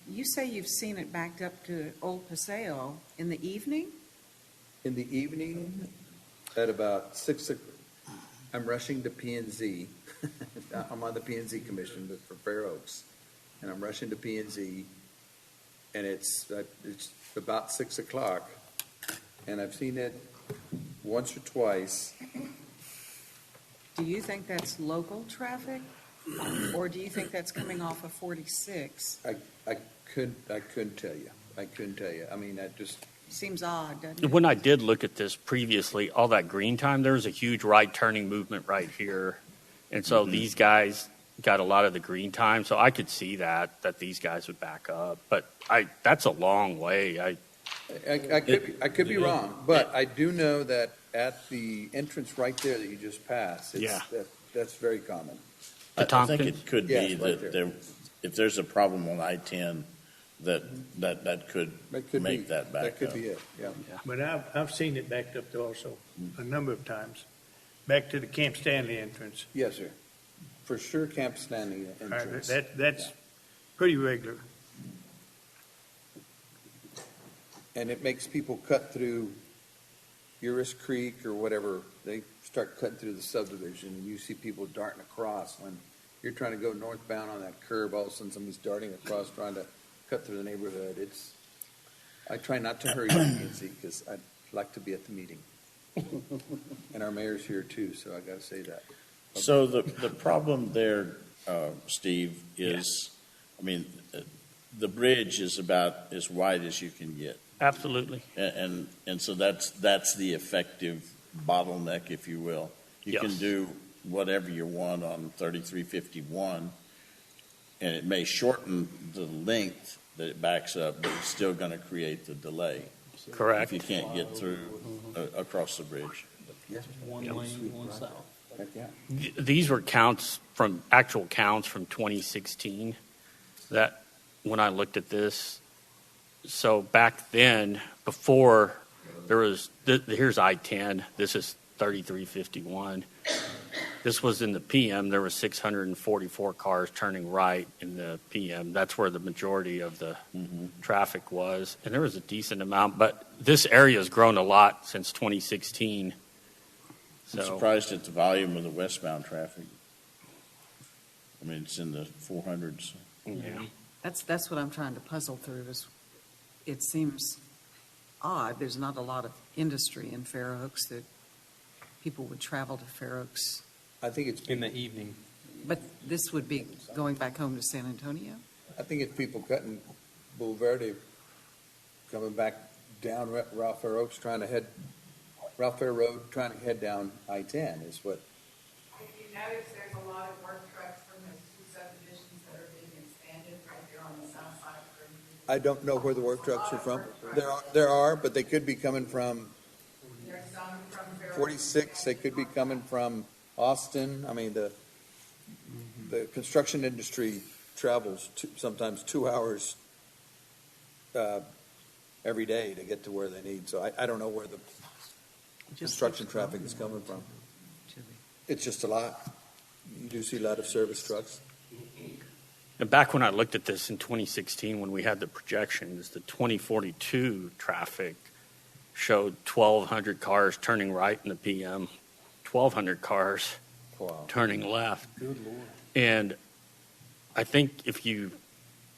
you say you've seen it backed up to Old Paseo in the evening? In the evening, at about 6 o'clock, I'm rushing to P&Z. I'm on the P&Z commission for Fair Oaks, and I'm rushing to P&Z, and it's about 6 o'clock, and I've seen it once or twice. Do you think that's local traffic? Or do you think that's coming off of 46? I couldn't tell you. I mean, that just. Seems odd, doesn't it? When I did look at this previously, all that green time, there was a huge right turning movement right here. And so these guys, got a lot of the green time, so I could see that these guys would back up. But that's a long way. I could be wrong, but I do know that at the entrance right there that you just passed, that's very common. I think it could be Yes, right that if there's a problem on I-10, that could make that back up. That could be it, yeah. But I've seen it backed up though also, a number of times, back to the Camp Stanley entrance. Yes, sir. For sure, Camp Stanley entrance. That's pretty regular. And it makes people cut through Uris Creek or whatever. They start cutting through the subdivision, and you see people darting across. When you're trying to go northbound on that curve, all of a sudden somebody's darting across trying to cut through the neighborhood. I try not to hurry the meeting because I'd like to be at the meeting. And our mayor's here too, so I got to say that. So the problem there, Steve, is, I mean, the bridge is about as wide as you can get. Absolutely. And so that's the effective bottleneck, if you will. You can do whatever you want on 3351, and it may shorten the length that it backs up, but it's still going to create the delay. Correct. If you can't get through across the bridge. One lane, one south. These were actual counts from 2016 that when I looked at this. So back then, before there was, here's I-10, this is 3351. This was in the PM. There was 644 cars turning right in the PM. That's where the majority of the traffic was. And there was a decent amount, but this area has grown a lot since 2016. I'm surprised at the volume of the westbound traffic. I mean, it's in the 400s. Yeah. That's what I'm trying to puzzle through is it seems odd. There's not a lot of industry in Fair Oaks that people would travel to Fair Oaks. I think it's in the evening. But this would be going back home to San Antonio? I think it's people cutting Boulevard, coming back down Ralph Fair Oaks, Ralph Fair Road, trying to head down I-10 is what. If you notice, there's a lot of work trucks from those two subdivisions that are being expanded right there on the south side of the road. I don't know where the work trucks are from. There are, but they could be coming from There's some from Fair 46. They could be coming from Austin. I mean, the construction industry travels sometimes 2 hours every day to get to where they need. So I don't know where the construction traffic is coming from. It's just a lot. You do see a lot of service trucks. And back when I looked at this in 2016, when we had the projections, the 2042 traffic showed 1,200 cars turning right in the PM, 1,200 cars turning left. Good Lord. And I think the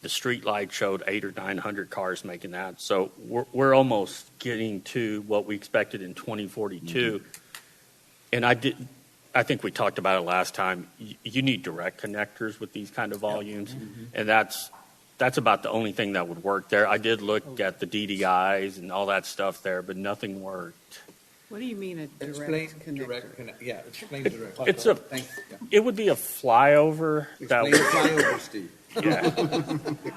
street light showed 800 or 900 cars making that. So we're almost getting to what we expected in 2042. And I think we talked about it last time. You need direct connectors with these kind of volumes, and that's about the only thing that would work there. I did look at the DDIs and all that stuff there, but nothing worked. What do you mean a direct connector? Yeah, explain direct. It would be a flyover. Explain the flyover, Steve. Yeah,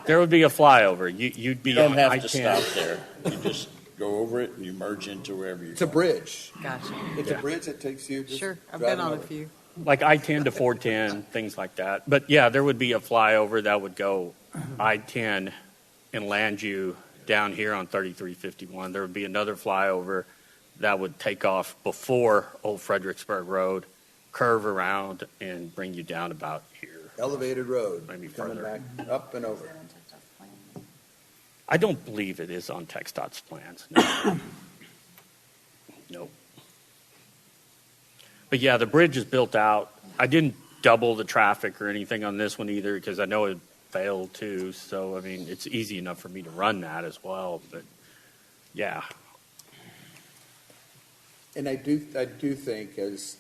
there would be a flyover. You'd be. You don't on have I-10. to stop there. You just go over it and you merge into wherever you're It's a bridge. Gotcha. It's a bridge that takes you. Just Sure, I've driving been on a over. few. Like I-10 to 410, things like that. But yeah, there would be a flyover that would go I-10 and land you down here on 3351. There would be another flyover that would take off before Old Fredericksburg Road, curve around, and bring you down about here. Elevated road. Maybe coming further. back up and over. I don't believe it is on TxDOT's plans. No. Nope. But yeah, the bridge is built out. I didn't double the traffic or anything on this one either because I know it failed too. So, I mean, it's easy enough for me to run that as well. But yeah. And I do think, as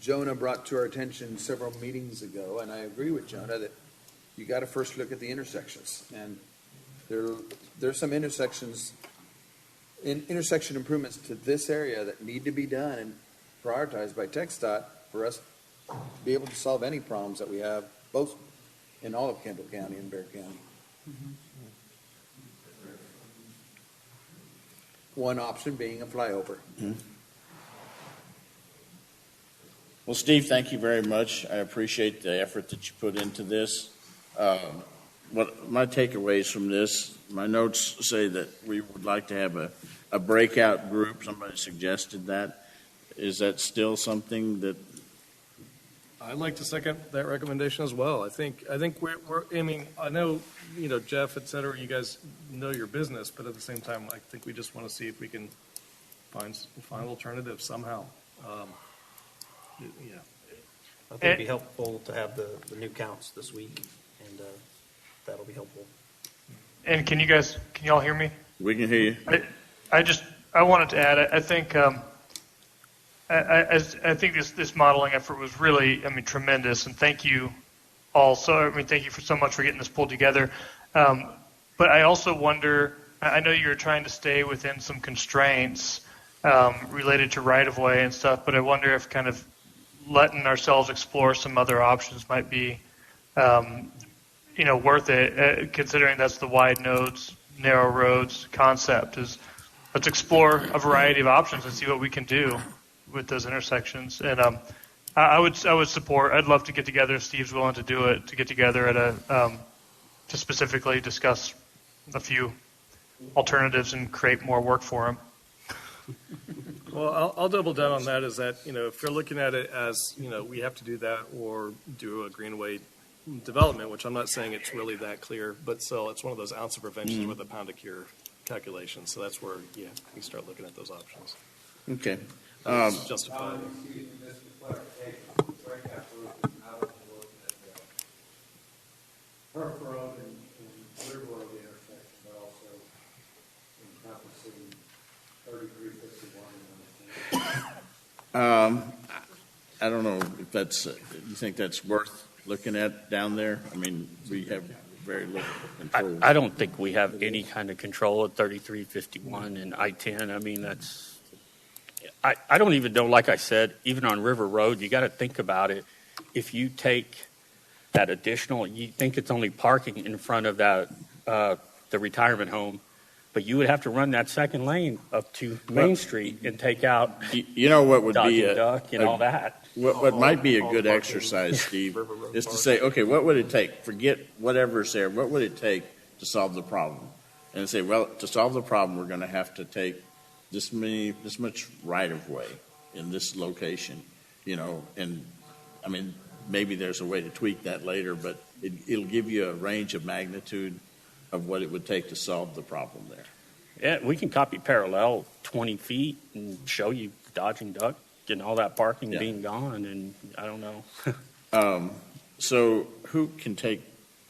Jonah brought to our attention several meetings ago, and I agree with Jonah, that you got to first look at the intersections. And there's some intersection improvements to this area that need to be done and prioritized by TxDOT for us to be able to solve any problems that we have both, in all of Kendall County and Bear County. One option being a flyover. Well, Steve, thank you very much. I appreciate the effort that you put into this. What my takeaways from this, my notes say that we would like to have a breakout group. Somebody suggested that. Is that still something that? I'd like to second that recommendation as well. I think I mean, I know, Jeff, et cetera, you guys know your business, but at the same time, I think we just want to see if we can find alternatives somehow. I think it'd be helpful to have the new counts this week, and that'll be helpful. And can you all hear me? We can hear you. I wanted to add, I think, I think this modeling effort was really, tremendous, and thank you all. Thank you so much for getting this pulled together. But I also wonder, I know you're trying to stay within some constraints related to right-of-way and stuff, but I wonder if kind of letting ourselves explore some other options might be, worth it, considering that's the wide nodes, narrow roads concept. Let's explore a variety of options and see what we can do with those intersections. And I would support. I'd love to get together if Steve's willing to do it. To get together at to specifically discuss a few alternatives and create more work for him. Well, I'll double down on that. Is that if you're looking at it as we have to do that or do a greenway development, which I'm not saying it's really that clear, but still, it's one of those ounce of prevention with a pound of cure calculations. So that's where we start looking at those options. Okay. Justified. Park Road and River Road intersection, but also encompassing 3351. I don't know if that's, you think that's worth looking at down there? I mean, we have very little control. I don't think we have any kind of control at 3351 and I-10. I mean, I don't even know, like I said, even on River Road, you got to think about it. If you take that additional, you think it's only parking in front of that, the retirement home, but you would have to run that second lane up to Main Street and take out what would be Duck and all that. What might be a good exercise, Steve, is to say, okay, what would it take? Forget whatever's there. What would it take to solve the problem? And say, well, to solve the problem, we're going to have to take this much right of way in this location, and I mean, maybe there's a way to tweak that later, but it'll give you a range of magnitude of what it would take to solve the problem there. Yeah, we can copy parallel 20 feet and show you dodging duck and all that parking being gone, and I don't know. So who can take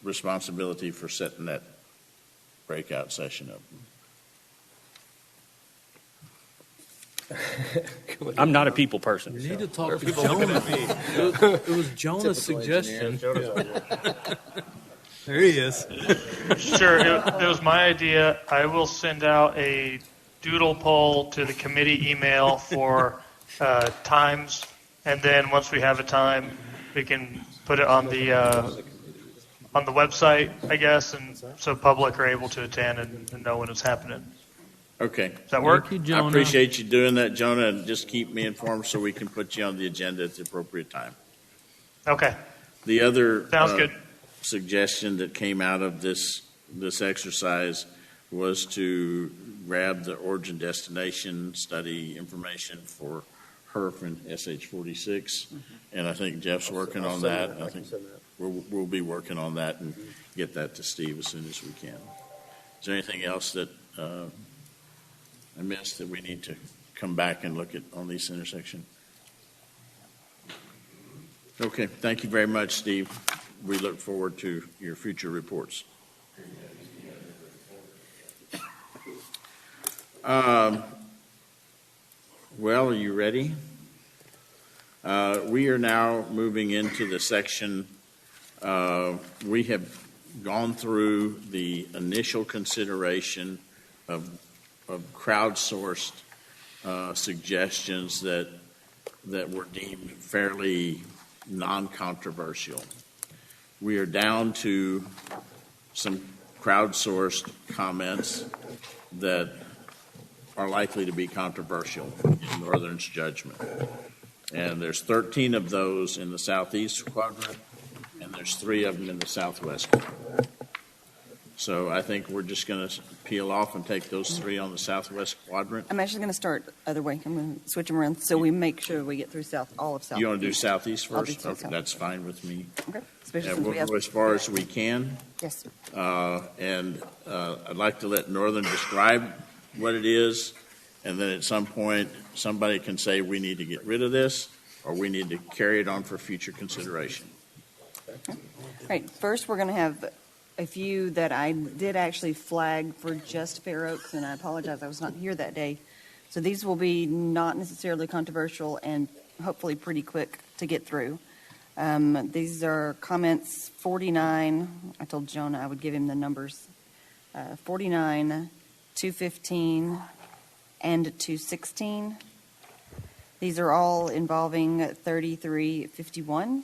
responsibility for setting that breakout session up? I'm not a people person. You need to talk to people Jonah. looking at me? It was Jonah's suggestion. There he is. Sure, it was my idea. I will send out a doodle poll to the committee email for times, and then once we have a time, we can put it on the website, I guess, and so public are able to attend and know when it's happening. Okay. Does that work? Thank you, Jonah. I appreciate you doing that, Jonah, and just keep me informed so we can put you on the agenda at the appropriate time. Okay. The other Sounds good. suggestion that came out of this exercise was to grab the origin destination study information for HERF and SH46, and I think Jeff's working on that. I think we'll be working on that and get that to Steve as soon as we can. Is there anything else that I missed that we need to come back and look at on this intersection? Okay, thank you very much, Steve. We look forward to your future reports. Well, are you ready? We are now moving into the section. We have gone through the initial consideration of crowdsourced suggestions that were deemed fairly non-controversial. we are down to some crowdsourced comments that are likely to be controversial in Northern's judgment. And there's 13 of those in the southeast quadrant, and there's 3 of them in the southwest quadrant. So I think we're just going to peel off and take those 3 on the southwest quadrant. I'm actually going to start the other way. I'm going to switch them around so we make sure we get through all of South. You want to do southeast I'll do first? south. Okay, that's fine with me. Okay. Especially Yeah, since we'll we have. go as far as we can. Yes. And I'd like to let Northern describe what it is, and then at some point, somebody can say, we need to get rid of this, or we need to carry it on for future consideration. All right. First, we're going to have a few that I did actually flag for just Fair Oaks, and I apologize, I was not here that day. So these will be not necessarily controversial and hopefully pretty quick to get through. These are comments 49. I told Jonah I would give him the numbers. 49, 215, and 216. These are all involving 3351.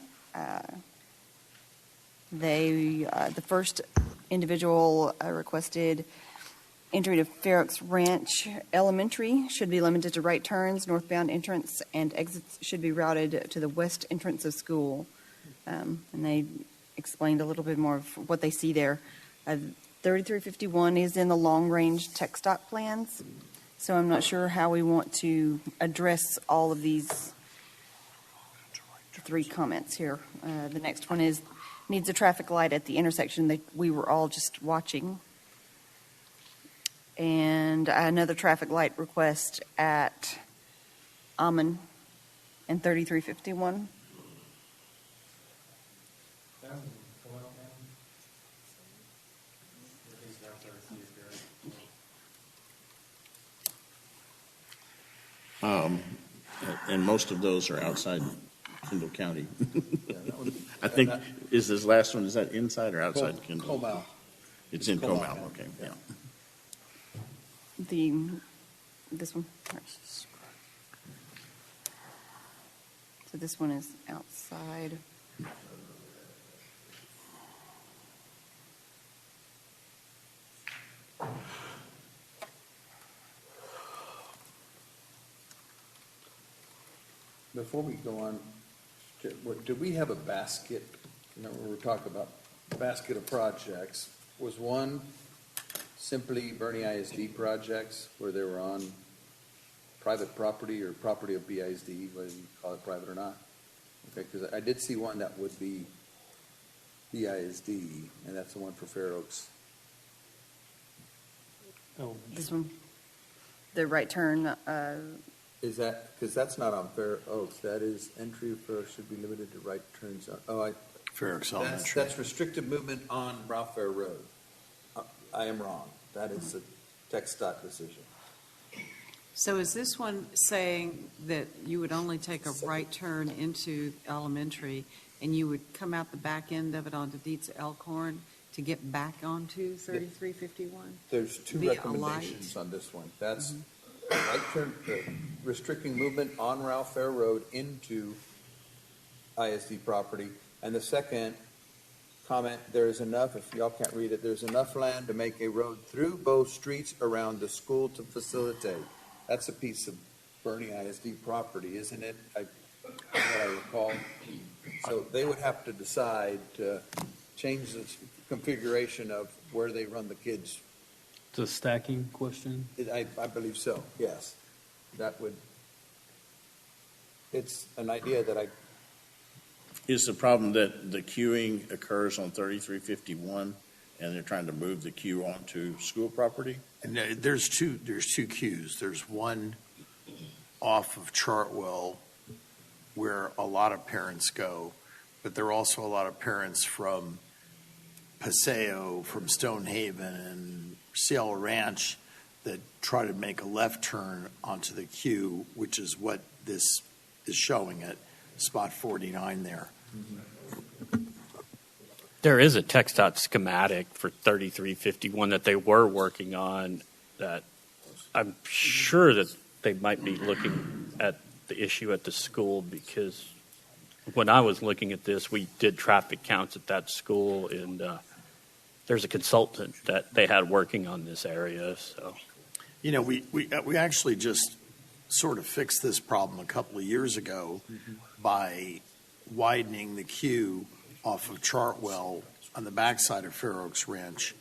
The first individual requested entry to Fair Oaks Ranch Elementary should be limited to right turns, northbound entrance, and exits should be routed to the west entrance of school. And they explained a little bit more of what they see there. 3351 is in the long-range tech stock plans, so I'm not sure how we want to address all of these 3 comments here. The next one is needs a traffic light at the intersection that we were all just watching. And another traffic light request at Ammon and 3351. And most of those are outside Kendall County. I think, is this last one, is that inside or outside Kendall? Comal. It's in Comal, okay, yeah. This one. So this one is outside. Before we go on, did we have a basket, we're talking about basket of projects, was one simply Bernie ISD projects where they were on private property or property of BISD, whether you call it private or not? Okay, because I did see one that would be BISD, and that's the one for Fair Oaks. Oh, This one. The right turn. Is that, because that's not on Fair Oaks, that is entry for, should be limited to right turns on, Fair Oaks Elementary. that's restricted movement on Ralph Fair Road. I am wrong. That is a text dot decision. So is this one saying that you would only take a right turn into elementary and you would come out the back end of it onto Dietz Elkhorn to get back onto 3351? There's 2 Via a recommendations light? on this one. That's right turn, restricting movement on Ralph Fair Road into ISD property. And the second comment, there is enough, if y'all can't read it, there's enough land to make a road through both streets around the school to facilitate. That's a piece of Bernie ISD property, isn't it? What I recall. So they would have to decide to change the configuration of where they run the kids. It's a stacking question. I believe so, yes. That would, it's an idea that I, Is the problem that the queuing occurs on 3351 and they're trying to move the queue onto school property? And there's two queues. There's one off of Chartwell where a lot of parents go, but there are also a lot of parents from Paseo, from Stonehaven, and Cielo Ranch that try to make a left turn onto the queue, which is what this is showing at spot 49 there. There is a TxDOT schematic for 3351 that they were working on that I'm sure that they might be looking at the issue at the school because when I was looking at this, we did traffic counts at that school, and there's a consultant that they had working on this area, so. You know, we actually just sort of fixed this problem a couple of years ago by widening the queue off of Chartwell on the backside of Fair Oaks Ranch.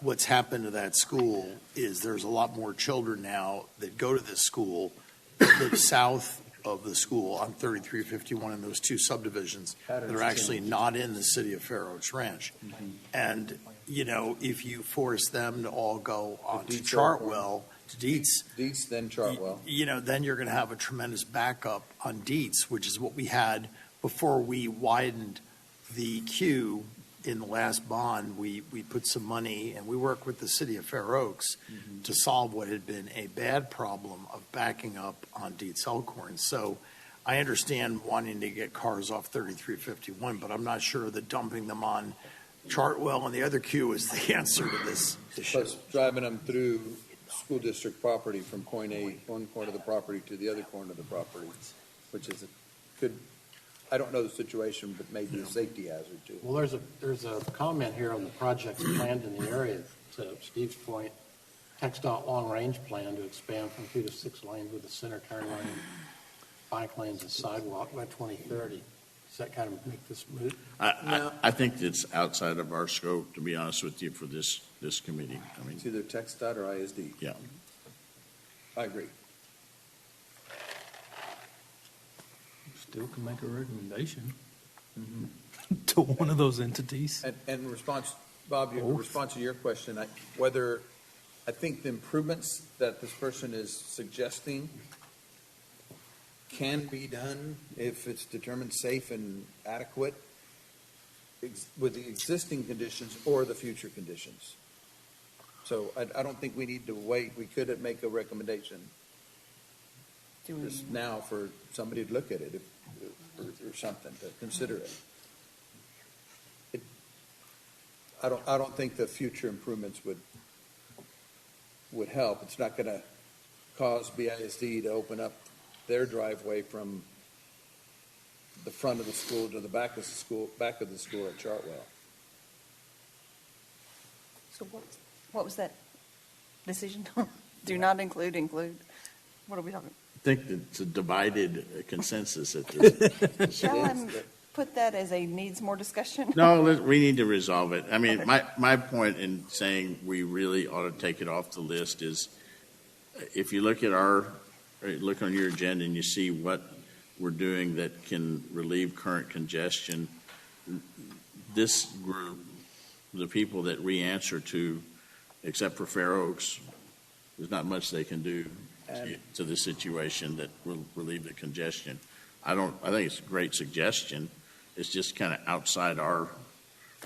What's happened to that school is there's a lot more children now that go to this school, live south of the school on 3351 in those two subdivisions that are actually not in the city of Fair Oaks Ranch. And, you know, if you force them to all go on to Chartwell, to Dietz, then Chartwell, you know, then you're going to have a tremendous backup on Dietz, which is what we had before we widened the queue in the last bond. We put some money, and we worked with the city of Fair Oaks to solve what had been a bad problem of backing up on Dietz Elkhorn. So I understand wanting to get cars off 3351, but I'm not sure that dumping them on Chartwell and the other queue is the answer to this issue. Plus driving them through school district property from point A, one corner of the property to the other corner of the property, which is I don't know the situation, but maybe a safety hazard too. Well, there's a comment here on the projects planned in the area, to Steve's point, TxDOT long-range plan to expand from 2 to 6 lanes with a center turn lane, bike lanes and sidewalk by 2030. Does that kind of make this moot? I think it's outside of our scope, to be honest with you, for this committee. I mean, It's either TxDOT or ISD. yeah. I agree. Still can make a recommendation to one of those entities. And in response, Bob, in response to your question, I think the improvements that this person is suggesting can be done if it's determined safe and adequate with the existing conditions or the future conditions. So I don't think we need to wait. We could make a recommendation just now for somebody to look at it or something, to consider it. I don't think the future improvements would help. It's not going to cause BISD to open up their driveway from the front of the school to the back of the school at Chartwell. So what was that decision? Do not include. What are we talking? I think it's a divided consensus at this. Shall I put that as a needs more discussion? No, we need to resolve it. I mean, my point in saying we really ought to take it off the list is, if you look on your agenda and you see what we're doing that can relieve current congestion, this group, the people that we answer to, except for Fair Oaks, there's not much they can do to the situation that will relieve the congestion. I think it's a great suggestion. It's just kind of outside our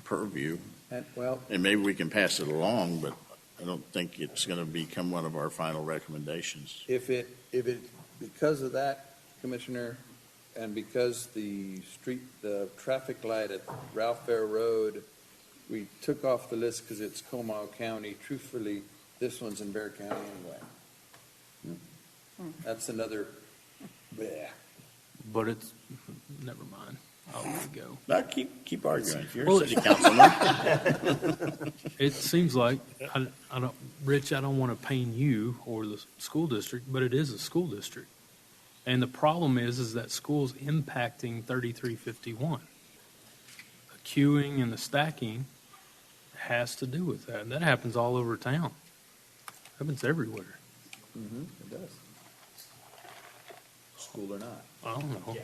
purview. And maybe we can pass it along, but I don't think it's going to become one of our final recommendations. If it because of that, Commissioner, and because the traffic light at Ralph Fair Road, we took off the list because it's Comal County. Truthfully, this one's in Bear County anyway. That's another. Bleh. But it's, never mind. I'll let it go. No, keep arguing. If you're a city councilman. It seems like, Rich, I don't want to pain you or the school district, but it is a school district. And the problem is that school's impacting 3351. The queuing and the stacking has to do with that. And that happens all over town. Happens everywhere. It does. School or not. I don't know.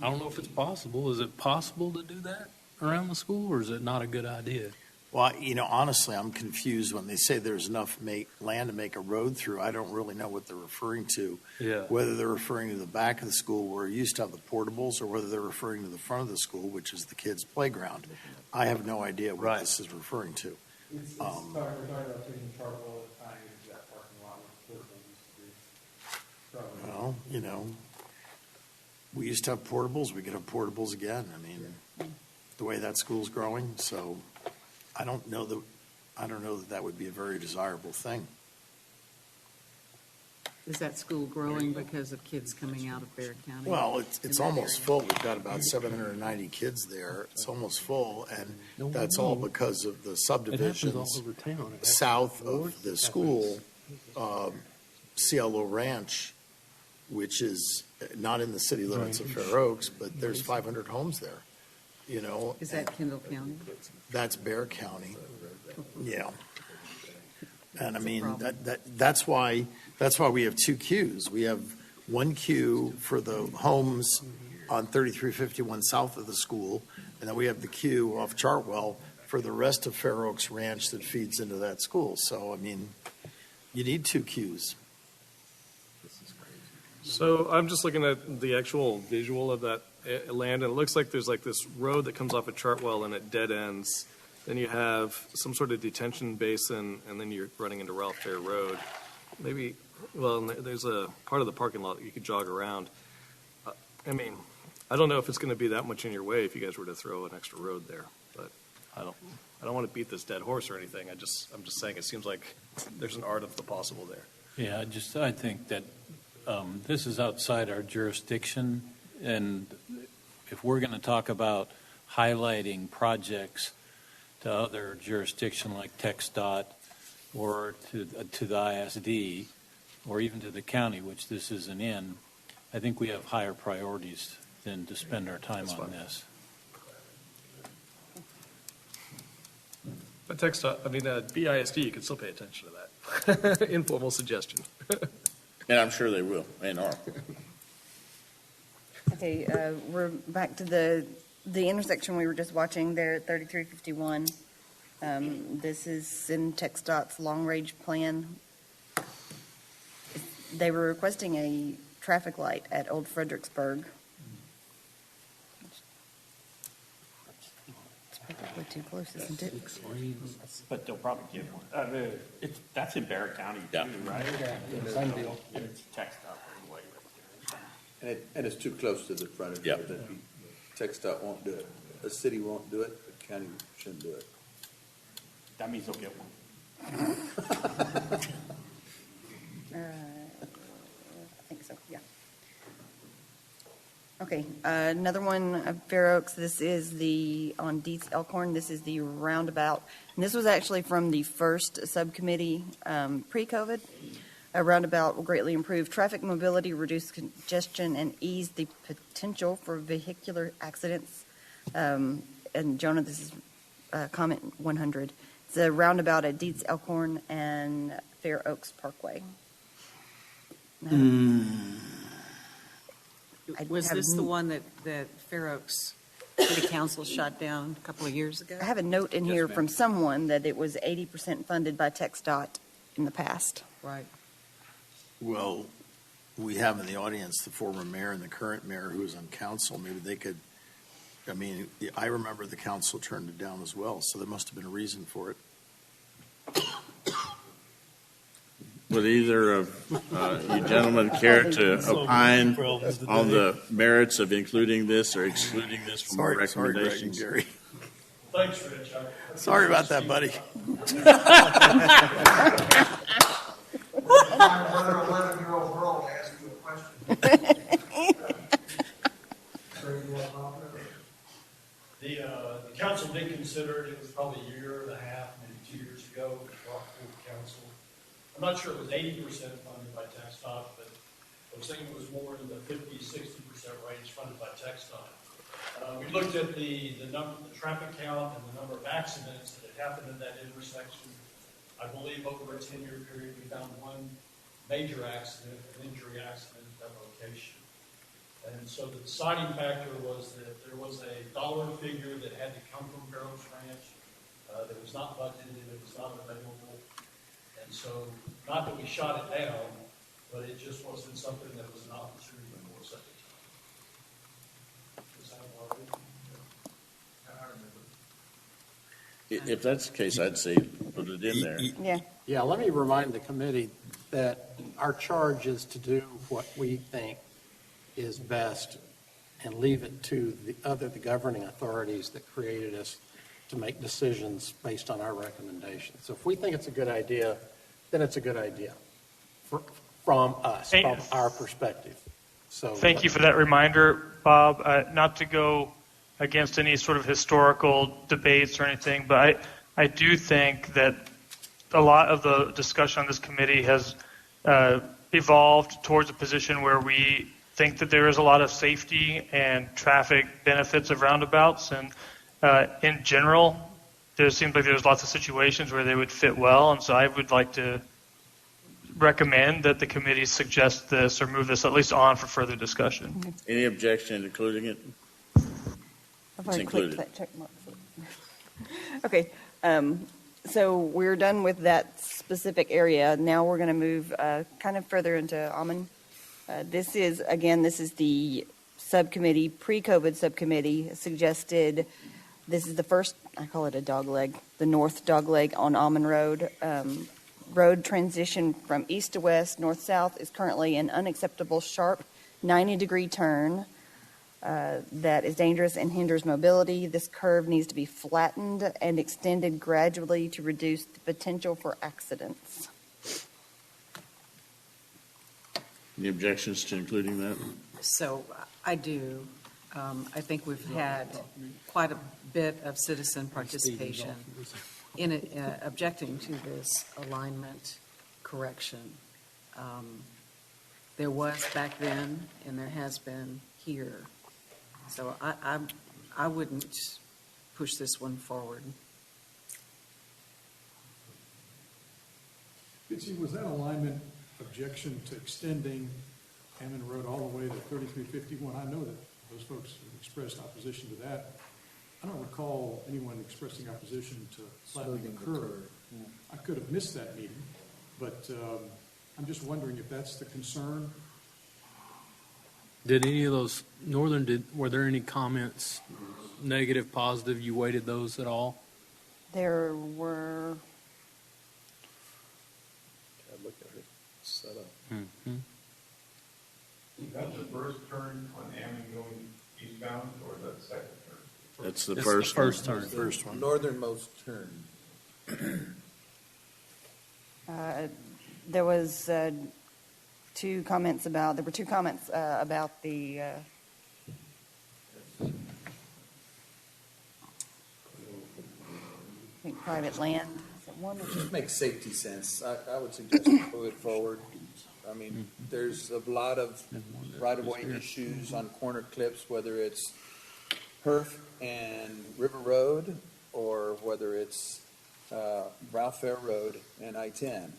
I don't know if it's possible. Is it possible to do that around the school, or is it not a good idea? Well, honestly, I'm confused when they say there's enough land to make a road through. I don't really know what they're referring to. Yeah. Whether they're referring to the back of the school where it used to have the portables, or whether they're referring to the front of the school, which is the kids' playground. I have no idea what this is referring to. We're talking about taking Chartwell at the time, use that parking lot where the portable used to be. Well, we used to have portables. We could have portables again. I mean, the way that school's growing. So I don't know that that would be a very desirable thing. Is that school growing because of kids coming out of Bear County? Well, it's almost full. We've got about 790 kids there. It's almost full, and that's all because of the subdivisions south of the school, Cielo Ranch, which is not in the city limits of Fair Oaks, but there's 500 homes there, you know. Is that Kendall County? That's Bear County. Yeah. And I mean, that's why we have two queues. We have one queue for the homes on 3351 south of the school, and then we have the queue off Chartwell for the rest of Fair Oaks Ranch that feeds into that school. So, I mean, you need two queues. So I'm just looking at the actual visual of that land, and it looks like there's like this road that comes off of Chartwell and it dead ends. Then you have some sort of detention basin, and then you're running into Ralph Fair Road. Maybe, well, there's a part of the parking lot that you could jog around. I mean, I don't know if it's going to be that much in your way if you guys were to throw an extra road there, but I don't want to beat this dead horse or anything. I'm just saying it seems like there's an art of the possible there. Yeah, I think that this is outside our jurisdiction, and if we're going to talk about highlighting projects to other jurisdiction like TxDOT or to the ISD or even to the county, which this isn't in, I think we have higher priorities than to spend our time on this. But TxDOT, I mean, BISD, you can still pay attention to that. Informal suggestion. And I'm sure they will and are. Okay, we're back to the intersection we were just watching there at 3351. This is in TxDOT's long-range plan. They were requesting a traffic light at Old Fredericksburg. It's probably too close, isn't it? But they'll probably get one. That's in Barrett County too, right? Yeah, same deal. It's text up anyway right there. And it's too close to the front of Yep. it. TxDOT won't do it. The city won't do it, the county shouldn't do it. That means they'll get one. I think so, yeah. Okay, another one of Fair Oaks. This is on Dietz Elkhorn. This is the roundabout. And this was actually from the first subcommittee pre-COVID. A roundabout will greatly improve traffic mobility, reduce congestion, and ease the potential for vehicular accidents. And Jonah, this is comment 100. It's a roundabout at Dietz Elkhorn and Fair Oaks Parkway. Was this the one that Fair Oaks City Council shot down a couple of years ago? I have a note in here from someone that it was 80% funded by TxDOT in the past. Right. Well, we have in the audience the former mayor and the current mayor who's on council. Maybe they could, I mean, I remember the council turned it down as well, so there must have been a reason for it. Would either of you gentlemen care to opine on the merits of including this or excluding this from our recommendations? Sorry, Greg and Gary. Thanks, Rich. Sorry about that, buddy. My 11-year-old girl asked you a question. The council did consider it. It was probably a year and a half, maybe 2 years ago, it was brought before the council. I'm not sure it was 80% funded by TxDOT, but I was thinking it was more in the 50-60% range funded by TxDOT. We looked at the traffic count and the number of accidents that had happened in that intersection. I believe over a 10-year period, we found one major accident, an injury accident at that location. And so the deciding factor was that there was a dollar figure that had to come from Fair Oaks Ranch that was not budgeted, it was not available. And so, not that we shot it down, but it just wasn't something that was an opportunity for us at the time. Does that work? I remember. If that's the case, I'd say put it in there. Yeah. Yeah, let me remind the committee that our charge is to do what we think is best and leave it to the governing authorities that created us to make decisions based on our recommendations. So if we think it's a good idea, then it's a good idea. from us, from our perspective. So Thank you for that reminder, Bob. Not to go against any sort of historical debates or anything, but I do think that a lot of the discussion on this committee has evolved towards a position where we think that there is a lot of safety and traffic benefits of roundabouts. And in general, there seems like there's lots of situations where they would fit well. And so I would like to recommend that the committee suggest this or move this at least on for further discussion. Any objection to including it? I've already clicked that check mark. Okay, so we're done with that specific area. Now we're going to move kind of further into Almond. This is the subcommittee, pre-COVID subcommittee suggested, this is the first, I call it a dogleg, the north dogleg on Almond Road. Road transition from east to west, north-south is currently an unacceptable sharp 90-degree turn that is dangerous and hinders mobility. This curve needs to be flattened and extended gradually to reduce the potential for accidents. Any objections to including that? So I do. I think we've had quite a bit of citizen participation in objecting to this alignment correction. There was back then, and there has been here. So I wouldn't push this one forward. Bitsy, was that alignment objection to extending Hammond Road all the way to 3351? I know that those folks expressed opposition to that. I don't recall anyone expressing opposition to flattening the curve. I could have missed that meeting, but I'm just wondering if that's the concern. Did any of those were there any comments, negative, positive? You weighted those at all? There were. Look at it set up. Mm-hmm. Is that the first turn on Hammond going eastbound, or is that the second turn? That's the It's first the first one. turn. First one. Northernmost turn. There was there were two comments about the I think private land. It just makes safety sense. I would suggest we move it forward. I mean, there's a lot of right-of-way issues on corner clips, whether it's Herf and River Road, or whether it's Ralph Fair Road and I-10.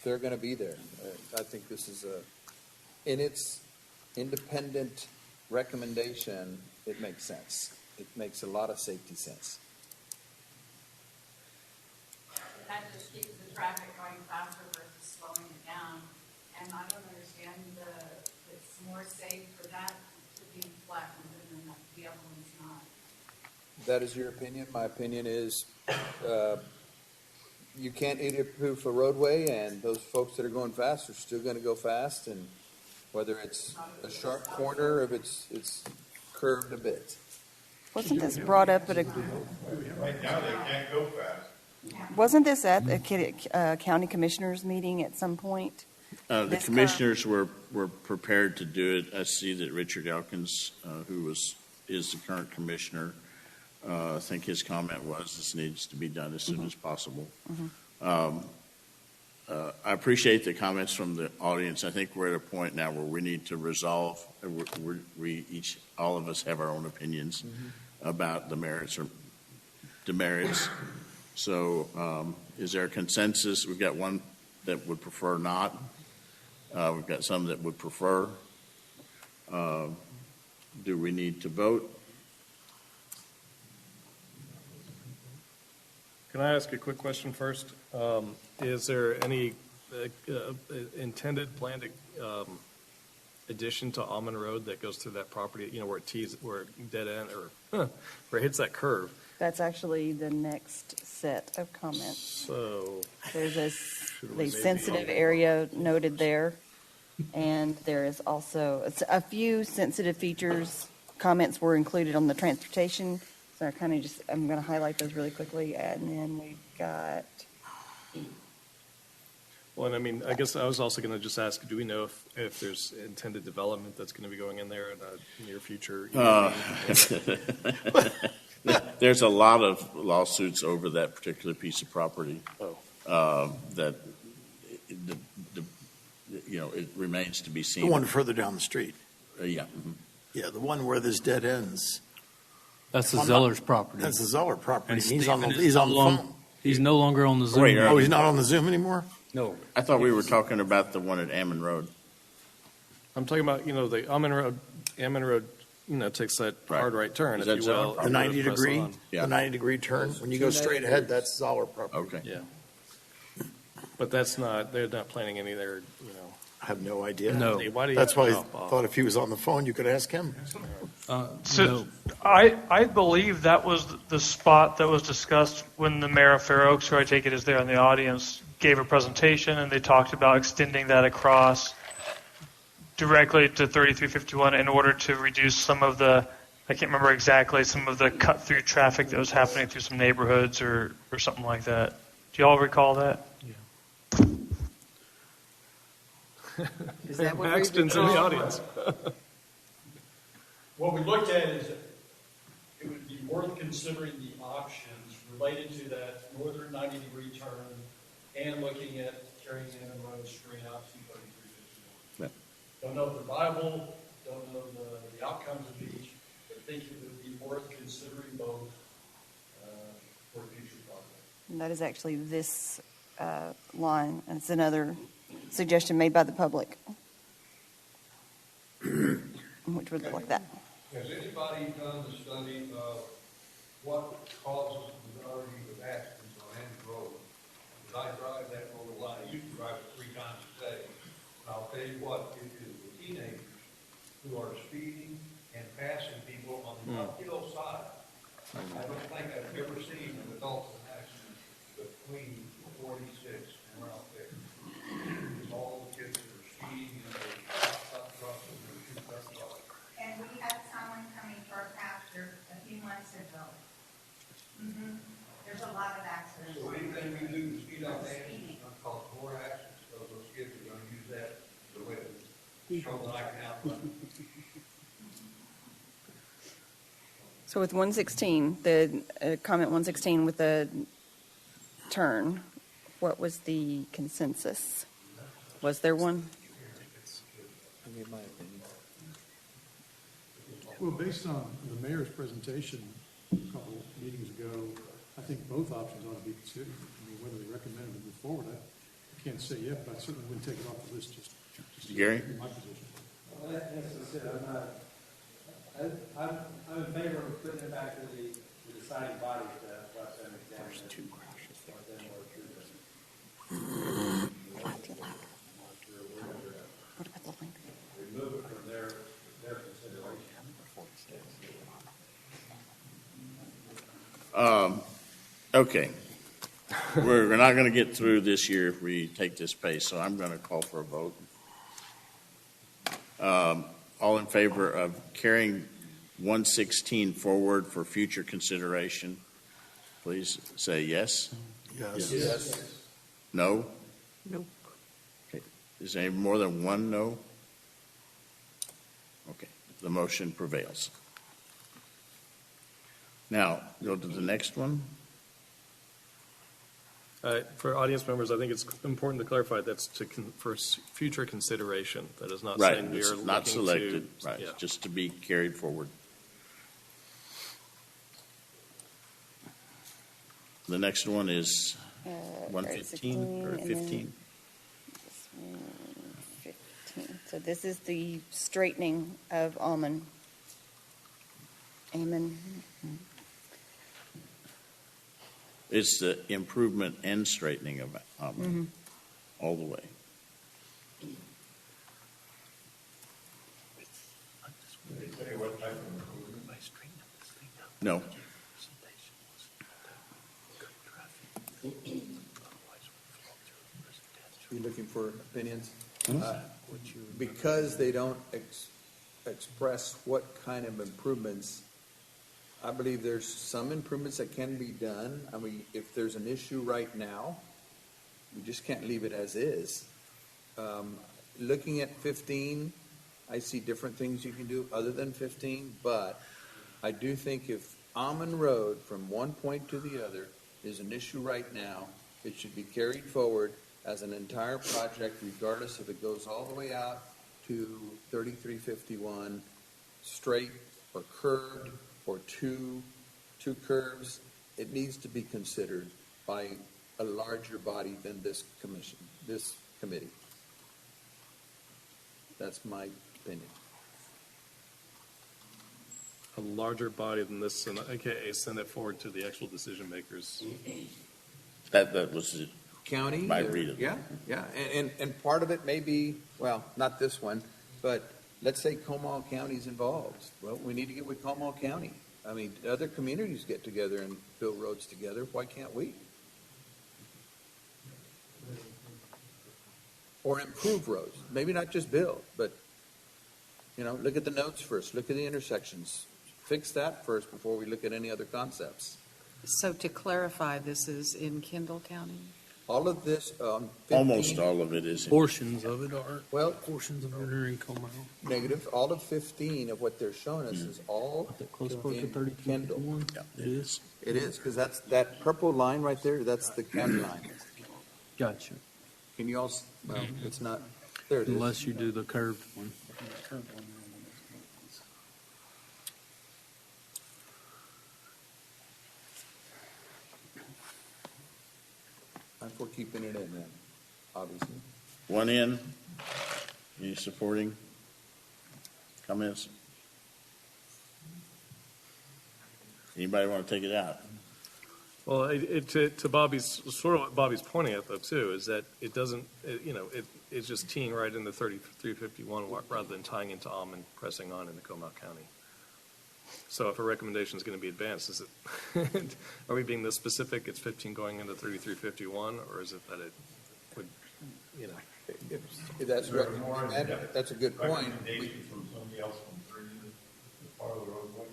They're gonna be there. I think this is in its independent recommendation, it makes sense. It makes a lot of safety sense. That just keeps the traffic going faster versus slowing it down. And I don't understand it's more safe for that to be flattened than the other one's not. That is your opinion. My opinion is you can't idiot-proof a roadway, and those folks that are going fast are still going to go fast, and whether it's a sharp corner or if it's curved a bit. Wasn't this brought up at a? Right now, they can't go fast. Wasn't this at a county commissioners meeting at some point? The commissioners were prepared to do it. I see that Richard Elkins, who is the current commissioner, I think his comment was this needs to be done as soon as possible. Mm-hmm. I appreciate the comments from the audience. I think we're at a point now where we need to resolve. All of us have our own opinions about the merits or demerits. So, is there a consensus? We've got one that would prefer not. We've got some that would prefer. Do we need to vote? Can I ask a quick question first? Is there any intended planned addition to Almond Road that goes through that property, where it dead end or where it hits that curve? That's actually the next set of comments. So there's the sensitive area noted there, and there is also a few sensitive features. Comments were included on the transportation, so I'm going to highlight those really quickly, and then we've got. Well, and I mean, I guess I was also going to just ask, do we know if there's intended development that's going to be going in there in the near future? There's a lot of lawsuits over that particular piece of property. That, it remains to be seen. The one further down the street. Yeah. Mhm. Yeah, the one where this dead ends. That's the Zeller's property. That's the Zeller property. And He's on the Stephen is no phone. He's no longer on the Zoom. Wait, Oh, he's not on the Zoom anymore? No. I thought we were talking about the one at Ammon Road. I'm talking about, the Ammon Road, takes that hard right turn, Is if that you will. Zeller? The 90 Press degree, on. Yeah. the 90-degree turn. When you go straight ahead, that's Zeller property. Okay. Yeah. But they're not planning any there, I have no idea. No. Why do you That's why I drop off? thought if he was on the phone, you could ask him. So No. I believe that was the spot that was discussed when the mayor of Fair Oaks, who I take it is there in the audience, gave a presentation, and they talked about extending that across directly to 3351 in order to reduce some of the, I can't remember exactly, some of the cut-through traffic that was happening through some neighborhoods or something like that. Do you all recall that? Is that what Paxton's in the audience. What we looked at is it would be worth considering the options related to that northern 90-degree turn and looking at carrying Ammon Road straight out to 3351. Yeah. Don't know if they're viable, don't know the outcomes of each, but think it would be worth considering both for future projects. And that is actually this line, and it's another suggestion made by the public, which would look like that. Has anybody done the study of what causes the majority of accidents on Hammond Road? Because I drive that road a lot. I used to drive it 3 times a day. And I'll tell you what, it is the teenagers who are speeding and passing people on the uphill side. I don't think I've ever seen an adult in an accident between 46 and around there. It's all the kids that are speeding and they stop trucks and they shoot their trucks. And we had someone coming to our pasture a few months ago. There's a lot of accidents. So anything we do to speed up accidents, it's going to cause more accidents, because those kids are going to use that as a way to show that I can outrun. So with 116, the comment 116 with the turn, what was the consensus? Was there one? Well, based on the mayor's presentation a couple meetings ago, I think both options ought to be considered. I mean, whether they recommend it to move forward, I can't say yet, but I certainly wouldn't take it off the list just Gary? in my position. Well, as I said, I'm in favor of putting it back to the deciding body to let them examine it. Two crashes there. Let them work through this. Remove it from their consideration. Okay. We're not going to get through this year if we take this pace, so I'm going to call for a vote. All in favor of carrying 116 forward for future consideration, please say yes. Yes. No? No. Okay. Is there more than one no? Okay. The motion prevails. Now, go to the next one. For audience members, I think it's important to clarify that's for future consideration. That is not Right, saying we it's are not looking selected, to. right, Yeah. just to be carried forward. The next one is 115 or 15? 15. So this is the straightening of Ammon. It's the improvement and straightening of all the way. No. You looking for opinions? Because they don't express what kind of improvements, I believe there's some improvements that can be done. I mean, if there's an issue right now, We just can't leave it as is. Looking at 15, I see different things you can do other than 15, but I do think if Almond Road from one point to the other is an issue right now, it should be carried forward as an entire project, regardless if it goes all the way out to 3351, straight or curved, or two curves. It needs to be considered by a larger body than this committee. That's my opinion. A larger body than this, aka send it forward to the actual decision makers. That was it. County? My reading. Yeah. And part of it may be, well, not this one, but let's say Comal County's involved. Well, we need to get with Comal County. I mean, other communities get together and build roads together. Why can't we? Or improve roads. Maybe not just build, but, look at the notes first. Look at the intersections. Fix that first before we look at any other concepts. So to clarify, this is in Kendall County? All of this, 15, Almost all of it is. Portions of it are. Well, portions of it are in Como. Negative. All of 15 of what they're showing us is all in Kendall. Yeah, it is. It is, because that's that purple line right there. That's the county line. Gotcha. Can you all? Well, it's not. There it is. Unless you do the curved one. I'm for keeping it in then, obviously. One in. Any supporting comments? Anybody want to take it out? Well, to Bobby's, sort of what Bobby's pointing at though too, is that it doesn't, it's just teeing right into 3351 rather than tying into Almond, pressing on into Comal County. So if a recommendation is going to be advanced, is it, are we being this specific, it's 15 going into 3351, or is it that it would, If that's that's a good point. Recommendation from somebody else from 3 as part of the roadway?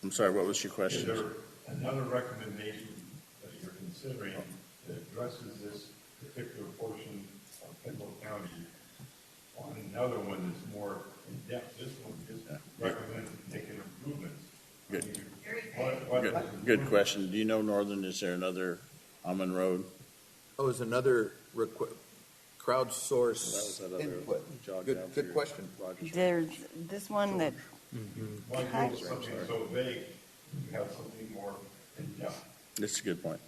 I'm sorry, what was your question? Is there another recommendation that you're considering that addresses this particular portion of Kendall County on another one that's more in-depth? This one just recommends making improvements. Good. Good question. Do you know, Northern, is there another Almond Road? Oh, is another crowdsource input. Good question. There's this one that. Why do something so vague? You have something more in-depth. That's a good point.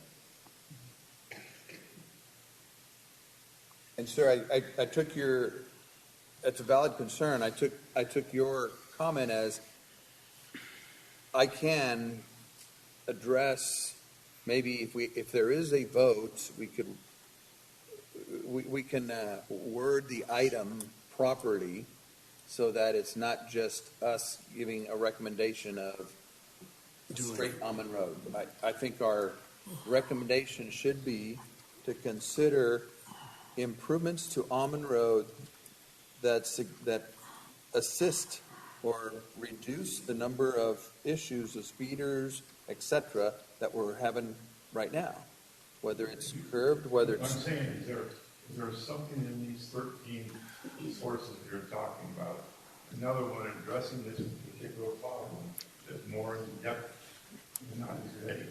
And sir, I took your, that's a valid concern. I took your comment as I can address, maybe if there is a vote, we can word the item properly so that it's not just us giving a recommendation of straight Almond Road. I think our recommendation should be to consider improvements to Almond Road that assist or reduce the number of issues of speeders, etc., that we're having right now. Whether it's curved, whether it's... I'm saying, is there something in these 13 sources you're talking about, another one addressing this particular problem that's more in depth, not as vague?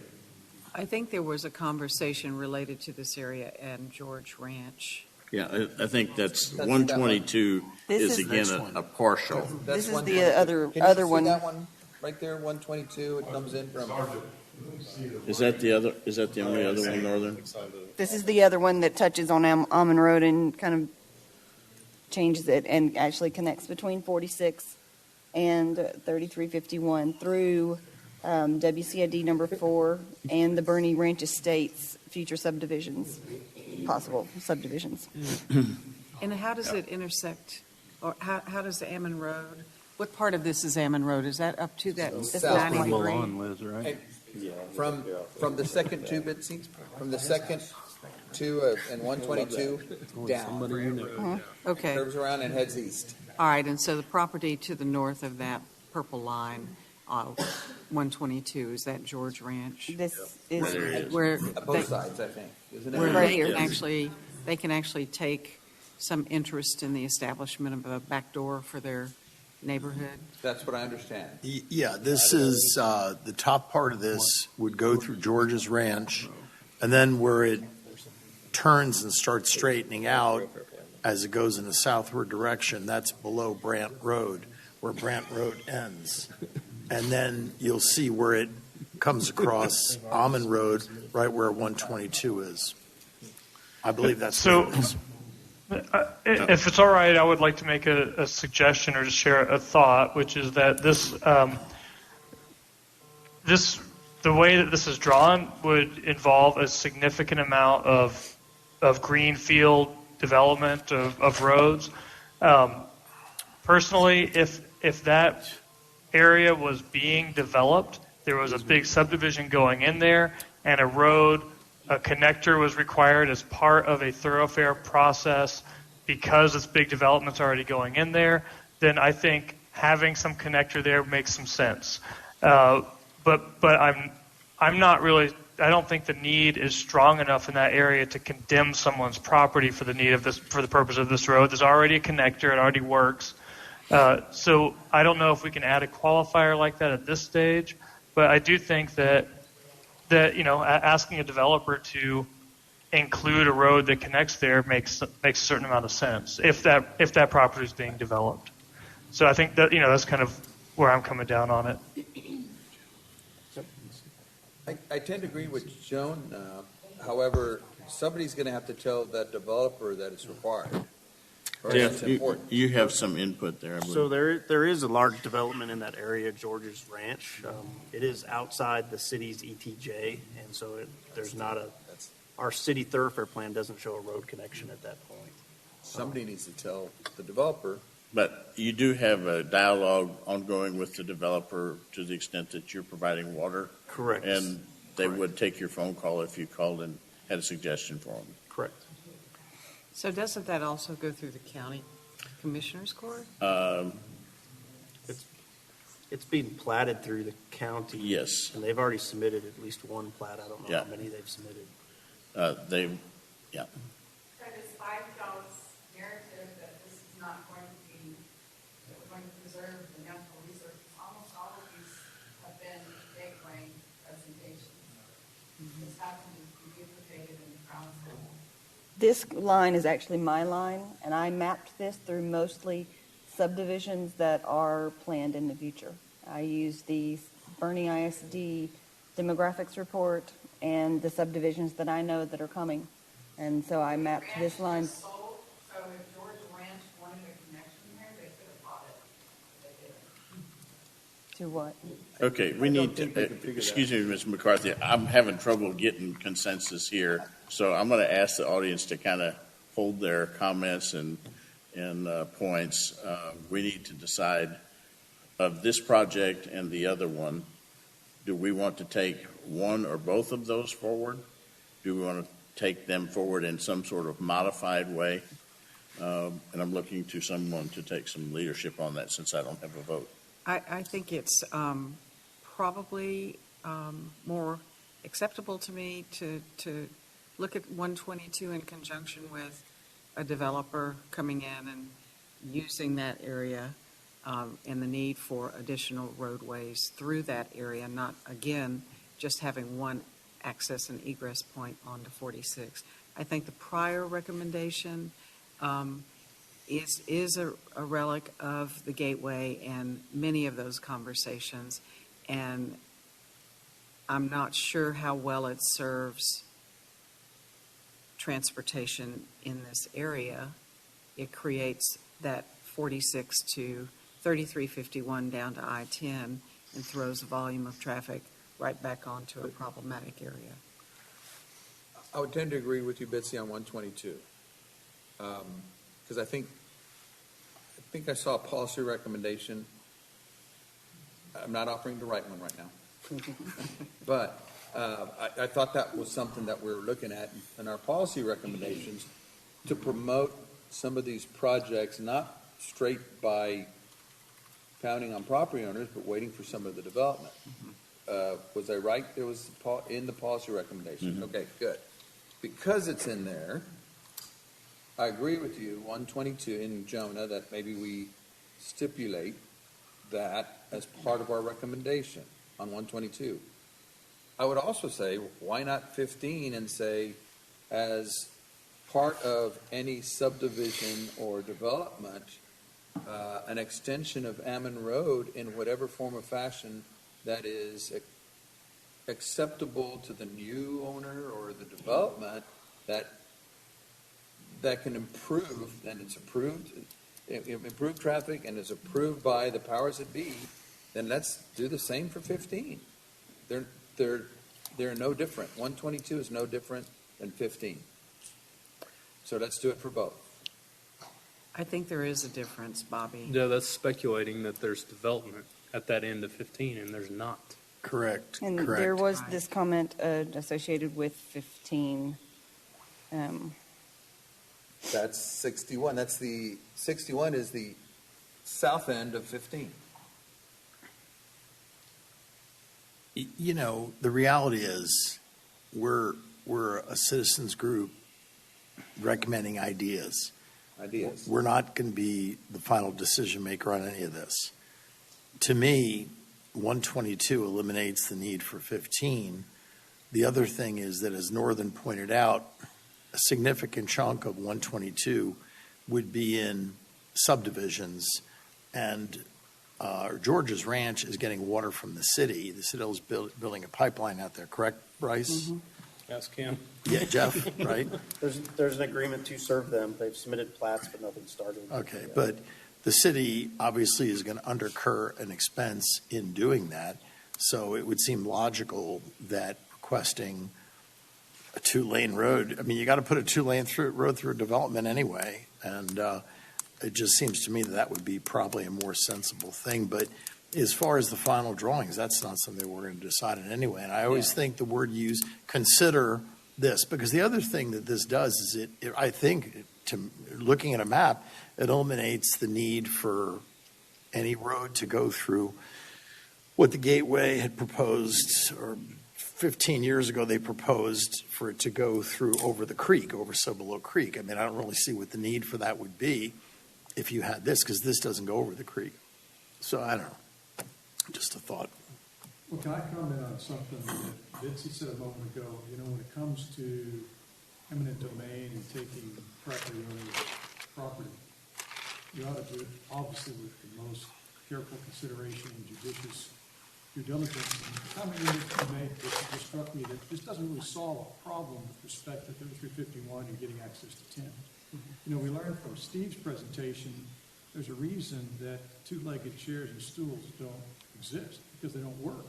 I think there was a conversation related to this area and George Ranch. Yeah, I think that's 122 is again a partial. This is the other one. That one right there, 122. It comes in from. Is that the only other one, Northern? This is the other one that touches on Almond Road and kind of changes it and actually connects between 46 and 3351 through WCID number 4 and the Bernie Ranch Estates future subdivisions, possible subdivisions. And how does it intersect, or how does the Ammon Road, what part of this is Ammon Road? Is that up to that 90 degree? From the second two, Bitsy, from the second two and 122 down. Okay. Curves around and heads east. All right, and so the property to the north of that purple line 122, is that George Ranch? This is Where Both sides, I think, isn't it? where Right they here. can actually take some interest in the establishment of a back door for their neighborhood. That's what I understand. Yeah, this is, the top part of this would go through George's Ranch, and then where it turns and starts straightening out as it goes in the southward direction, that's below Brant Road, where Brant Road ends. And then you'll see where it comes across Almond Road, right where 122 is. I believe that's So- where it is. If it's all right, I would like to make a suggestion or just share a thought, which is that the way that this is drawn would involve a significant amount of green field development of roads. Personally, if that area was being developed, there was a big subdivision going in there, and a connector was required as part of a thoroughfare process because this big development's already going in there, then I think having some connector there makes some sense. But I'm not really. I don't think the need is strong enough in that area to condemn someone's property for the need of this, for the purpose of this road. There's already a connector; it already works. So I don't know if we can add a qualifier like that at this stage, but I do think that asking a developer to include a road that connects there makes a certain amount of sense if that property is being developed. So I think that that's kind of where I'm coming down on it. I tend to agree with Joan. However, somebody's going to have to tell that developer that it's required. Or Jeff, it's important. you have some input there, I believe. So there is a large development in that area, George's Ranch. It is outside the city's ETJ, and so there's not our city thoroughfare plan doesn't show a road connection at that point. Somebody needs to tell the developer. But you do have a dialogue ongoing with the developer to the extent that you're providing water. Correct. And they would take your phone call if you called and had a suggestion for them. Correct. So doesn't that also go through the county commissioners court? It's being platted through the county. Yes. And they've already submitted at least one plat. I don't know Yeah. how many they've submitted. Yeah. So despite y'all's narrative that this is not going to be, that we're going to preserve the natural resources, almost all of these have been gateway presentations. This happened to be duplicated in the council. This line is actually my line, and I mapped this through mostly subdivisions that are planned in the future. I used the Bernie ISD demographics report and the subdivisions that I know that are coming. And so I mapped this line. So if George Ranch wanted a connection there, they could have bought it. They didn't. To what? Okay, we need to, excuse me, Ms. McCarthy, I'm having trouble getting consensus here. So I'm going to ask the audience to kind of hold their comments and points. We need to decide of this project and the other one, do we want to take one or both of those forward? Do we want to take them forward in some sort of modified way? And I'm looking to someone to take some leadership on that since I don't have a vote. I think it's probably more acceptable to me to look at 122 in conjunction with a developer coming in and using that area and the need for additional roadways through that area, not, again, just having one access and egress point onto 46. I think the prior recommendation is a relic of the Gateway and many of those conversations, and I'm not sure how well it serves transportation in this area. It creates that 46 to 3351 down to I-10 and throws the volume of traffic right back onto a problematic area. I would tend to agree with you, Betsy, on 122. Because I think I saw a policy recommendation. I'm not offering to write one right now. But I thought that was something that we were looking at in our policy recommendations to promote some of these projects, not straight by pounding on property owners, but waiting for some of the development. Was I right? It was in the policy recommendation. Okay, good. Because it's in there, I agree with you, 122 in Jonah, that maybe we stipulate that as part of our recommendation on 122. I would also say, why not 15 and say, as part of any subdivision or development, an extension of Ammon Road in whatever form or fashion that is acceptable to the new owner or the development that can improve, and it's approved, improve traffic and is approved by the powers that be, then let's do the same for 15. They're no different. 122 is no different than 15. So let's do it for both. I think there is a difference, Bobby. Yeah, that's speculating that there's development at that end of 15, and there's not. Correct. And there was this comment associated with 15. That's 61. That's the 61 is the south end of 15. You know, the reality is we're a citizens group recommending ideas. We're not going to be the final decision maker on any of this. To me, 122 eliminates the need for 15. The other thing is that, as Northern pointed out, a significant chunk of 122 would be in subdivisions, and George's Ranch is getting water from the city. The city is building a pipeline out there, correct, Bryce? Ask him. Yeah, Jeff, right? There's an agreement to serve them. They've submitted plats, but nothing's started. Okay, but the city obviously is going to incur an expense in doing that, so it would seem logical that requesting a two-lane road, I mean, you got to put a two-lane road through a development anyway, and it just seems to me that would be probably a more sensible thing. But as far as the final drawings, that's not something we're going to decide on anyway. And I always think the word used, consider this, because the other thing that this does is I think, looking at a map, it eliminates the need for any road to go through what the Gateway had proposed, or 15 years ago they proposed for it to go through over the creek, over Cibolo Creek. I mean, I don't really see what the need for that would be if you had this, because this doesn't go over the creek. So I don't know. Just a thought. Well, can I comment on something that Bitsy said a moment ago? You know, when it comes to eminent domain and taking property owners' property, you ought to do it obviously with the most careful consideration and judicious due diligence. And the comment you made just struck me that this doesn't really solve a problem with respect to 3351 and getting access to 10. You know, we learned from Steve's presentation, there's a reason that two-legged chairs and stools don't exist, because they don't work.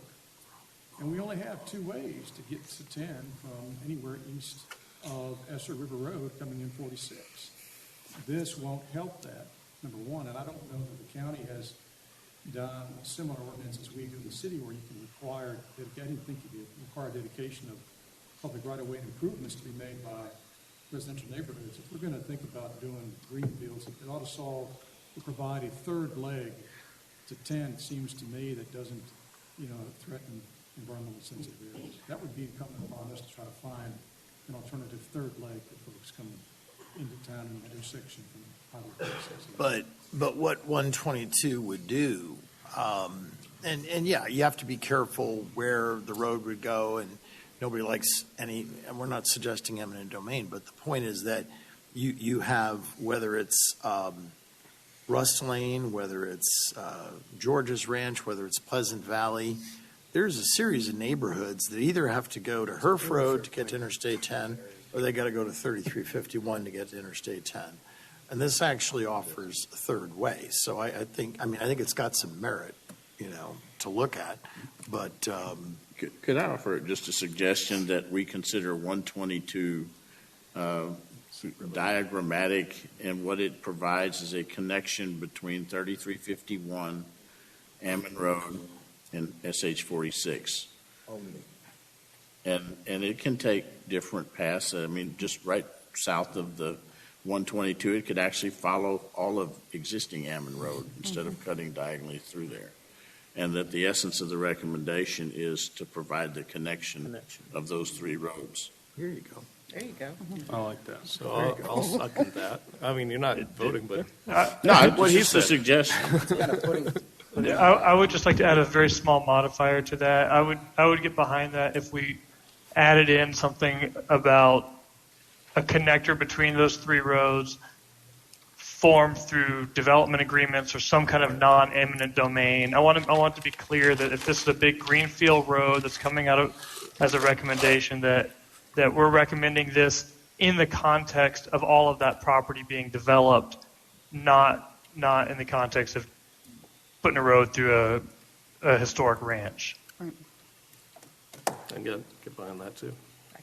And we only have two ways to get to 10 from anywhere east of Esser River Road coming in 46. This won't help that, number one, and I don't know that the county has done a similar ordinance as we do in the city where you can require, I didn't think you could require dedication of public right-of-way improvements to be made by residential neighborhoods. If we're going to think about doing greenfields, it ought to solve, to provide a third leg to 10, it seems to me, that doesn't, threaten environmental sensitive areas. That would be incumbent upon us to try to find an alternative third leg for folks coming into town in the intersection from Highway 46. But what 122 would do, and yeah, you have to be careful where the road would go, and nobody likes and we're not suggesting eminent domain, but the point is that you have, whether it's Rust Lane, whether it's George's Ranch, whether it's Pleasant Valley, there's a series of neighborhoods that either have to go to Herf Road to get to Interstate 10, or they got to go to 3351 to get to Interstate 10. And this actually offers a third way. So I think it's got some merit, to look at. But could I offer just a suggestion that we consider 122 diagrammatic, and what it provides is a connection between 3351, Ammon Road, and SH 46. And it can take different paths. I mean, just right south of the 122, it could actually follow all of existing Ammon Road instead of cutting diagonally through there. And that the essence of the recommendation is to provide the connection of those three roads. Here you go. There you go. I like that. So I'll second that. I mean, you're not voting, but No, what he it's just a said. suggestion. I would just like to add a very small modifier to that. I would get behind that if we added in something about a connector between those three roads formed through development agreements or some kind of non-eminent domain. I want to be clear that if this is a big greenfield road that's coming out of as a recommendation, that we're recommending this in the context of all of that property being developed, not in the context of putting a road through a historic ranch. And get behind that too,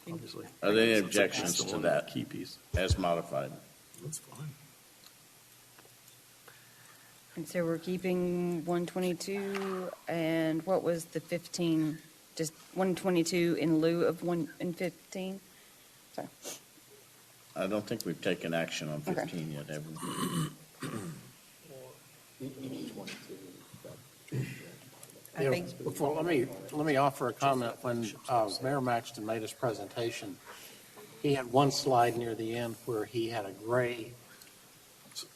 obviously. Are there any objections That's the to one that key piece. as modified? That's fine. And so we're keeping 122, and what was the 15? Just 122 in lieu of 1 and 15? Sorry. I don't think we've taken action on 15 yet, have we? I think Before, let me offer a comment. When Mayor Maxton made his presentation, he had one slide near the end where he had a gray,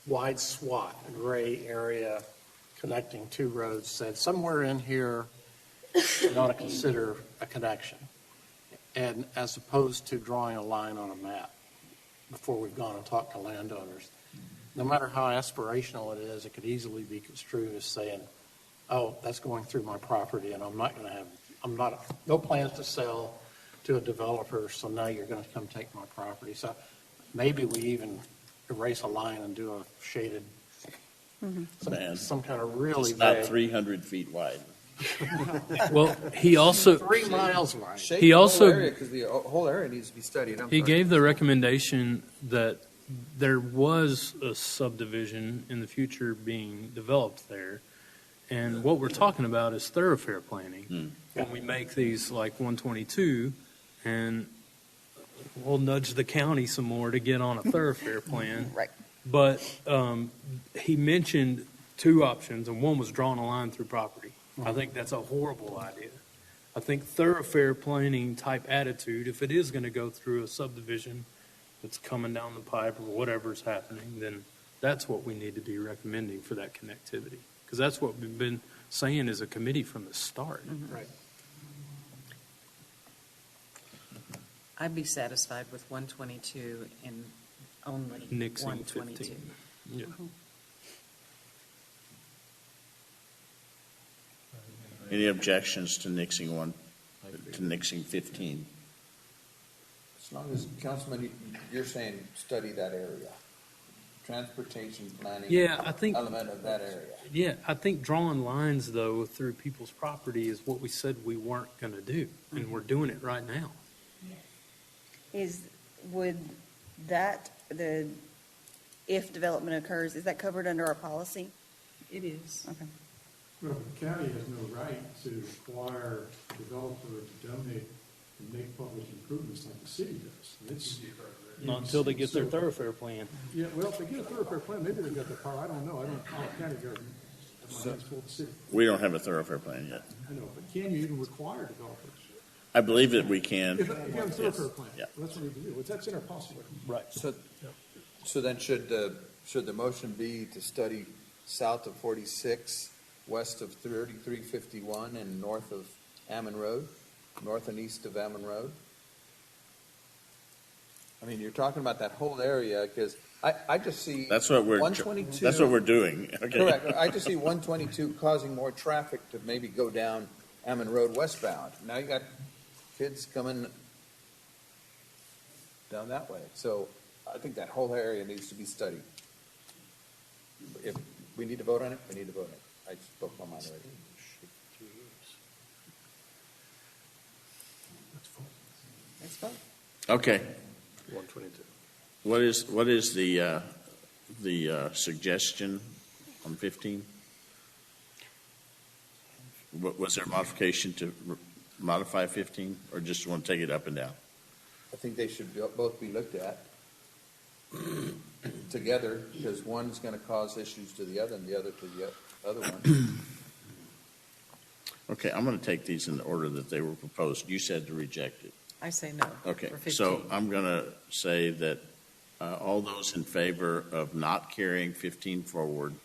wide swath, a gray area connecting two roads, said somewhere in here you ought to consider a connection, and as opposed to drawing a line on a map before we've gone and talked to landowners. No matter how aspirational it is, it could easily be construed as saying, oh, that's going through my property, and no plans to sell to a developer, so now you're going to come take my property. So maybe we even erase a line and do a shaded, some kind of really It's not vague. 300 feet wide. Well, he also 3 miles wide. Shake He the whole also- area, because the whole area needs to be studied. I'm He sorry. gave the recommendation that there was a subdivision in the future being developed there. And what we're talking about is thoroughfare planning. When we make these like 122, and we'll nudge the county some more to get on a thoroughfare plan. Right. But he mentioned two options, and one was drawing a line through property. I think that's a horrible idea. I think thoroughfare planning type attitude, if it is going to go through a subdivision that's coming down the pipe or whatever's happening, then that's what we need to be recommending for that connectivity. Because that's what we've been saying as a committee from the start. Right. I'd be satisfied with 122 and only Nixing 122. 15. Yeah. Any objections to nixing 15? As long as, Councilman, you're saying study that area. Transportation planning. Yeah, I think- Element of that area. Yeah, I think drawing lines, though, through people's property is what we said we weren't going to do, and we're doing it right now. would that, if development occurs, is that covered under our policy? It is. Okay. Well, the county has no right to require a developer to donate and make public improvements like the city does. It's Not until they get their so- thoroughfare plan. Yeah, well, if they get a thoroughfare plan, maybe they've got the power. I don't know. I don't call a county government. My hands full of the city. We don't have a thoroughfare plan yet. I know, but can you even require developers? I believe that we can. If you have a thoroughfare plan, Yeah. that's what we can do. That's in our policy. Right. So then should the motion be to study south of 46, west of 3351, and north of Ammon Road, north and east of Ammon Road? I mean, you're talking about that whole area, because I just see. That's what we're. 122. That's what we're doing. Okay. Correct. I just see 122 causing more traffic to maybe go down Ammon Road westbound. Now you got kids coming down that way. So I think that whole area needs to be studied. If we need to vote on it, we need to vote on it. I spoke my mind already. That's fine. Okay. 122. What is the suggestion on 15? Was there a modification to modify 15, or just want to take it up and down? I think they should both be looked at. together, because one's gonna cause issues to the other and the other to the other one. Okay, I'm going to take these in the order that they were proposed. You said to reject it. I say no. Okay, for so 15. I'm going to say that all those in favor of not carrying 15 forward,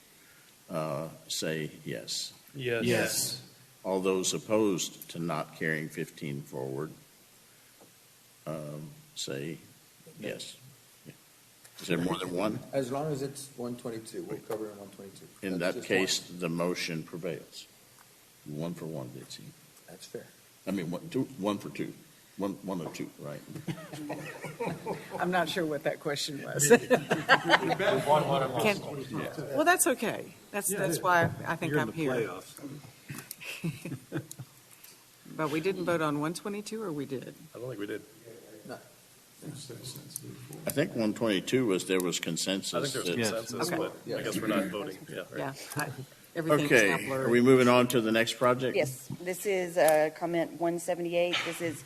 say yes. Yes. Yes. All those opposed to not carrying 15 forward, say yes. Is there more than one? As long as it's 122, we'll cover it in 122. In That's that just case, the motion prevails. 1 for 1, Bitsy. That's fair. I mean, 1 for 2. One of 2, right? I'm not sure what that question was. Won one and lost Can- one. Well, that's okay. That's why I think You're in I'm the here. playoffs. But we didn't vote on 122, or we did? I don't think we did. I think 122 was, there was consensus. I think there was that- consensus, Okay. but I guess we're not voting. Yeah, right. Yeah. Everything's now Okay, are blurry. we moving on to the next project? Yes, this is comment 178. This is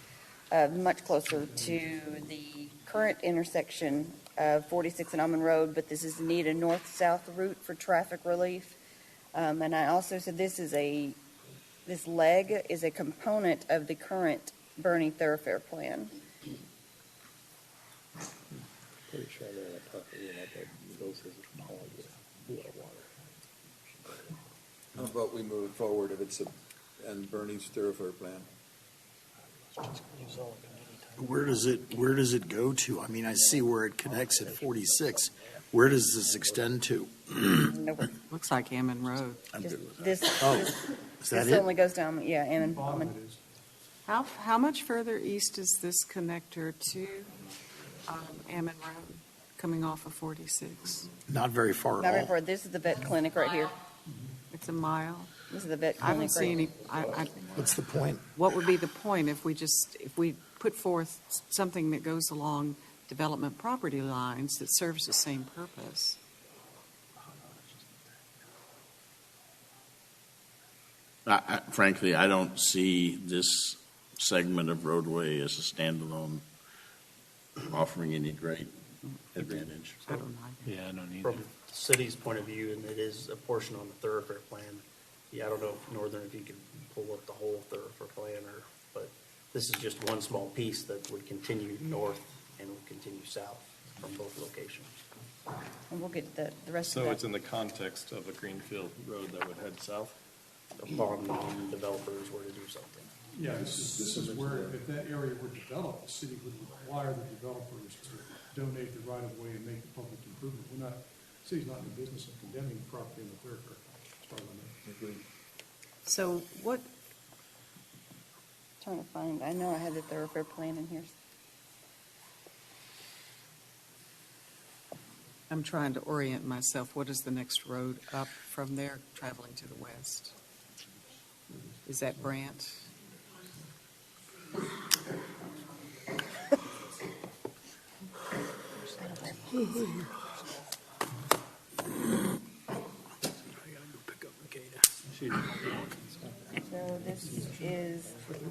much closer to the current intersection of 46 and Almond Road, but this is need a north-south route for traffic relief. And I also said this leg is a component of the current Bernie thoroughfare plan. Pretty sure they're like talking about that Phil says it's all water. How about we move forward if it's and Bernie's thoroughfare plan? Where does it go to? I mean, I see where it connects at 46. Where does this extend to? Nowhere. Looks like Ammon Road. This Is that this it? only goes down, yeah, Almond. How much further east is this connector to Ammon Road, coming off of 46? Not very far Not at very all. far. This is the vet clinic right here. It's a mile. This is the vet I clinic. don't see any, What's the point? what would be the point if we put forth something that goes along development property lines that serves the same purpose? Frankly, I don't see this segment of roadway as a standalone offering any great advantage. I don't know. Yeah, I don't either. From the city's point of view, and it is a portion on the thoroughfare plan, yeah, I don't know if Northern, if you could pull up the whole thoroughfare plan, but this is just one small piece that would continue north and would continue south from both locations. And we'll get the rest of So that. it's in the context of a greenfield road that would head south? Upon developers were to do something. Yeah, this is where, if that area were developed, the city would require the developers to donate the right of way and make the public improvement. The city's not in the business of condemning property in the thoroughfare. Start on that. So what, Trying to find, I know I had the thoroughfare plan in here. I'm trying to orient myself. What is the next road up from there, traveling to the west? Is that Brant? So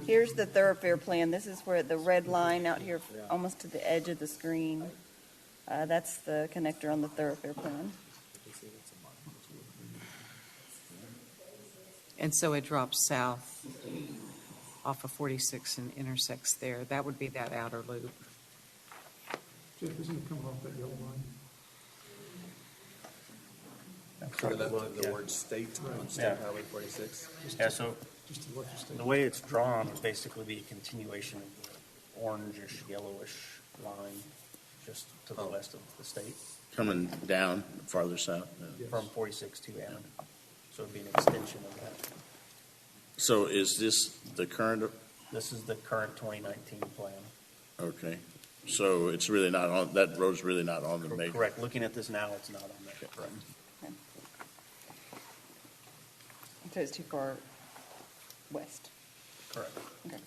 here's the thoroughfare plan. This is where the red line out here, almost to the edge of the screen. That's the connector on the thoroughfare plan. And so it drops south off of 46 and intersects there. That would be that outer loop. Jeff, isn't it coming off that yellow line? The word state on State Yeah. Highway 46. Yeah, so the way it's drawn would basically be a continuation of the orangish, yellowish line just to the west of the state, Coming down farther south. from 46 to Ammon. So it'd be an extension of that. So is this the current, This is the current 2019 plan. okay, so it's really not on, that road's really not on the major. Correct. Looking at this now, it's not on that. Correct. So it's too far west. Correct. Okay.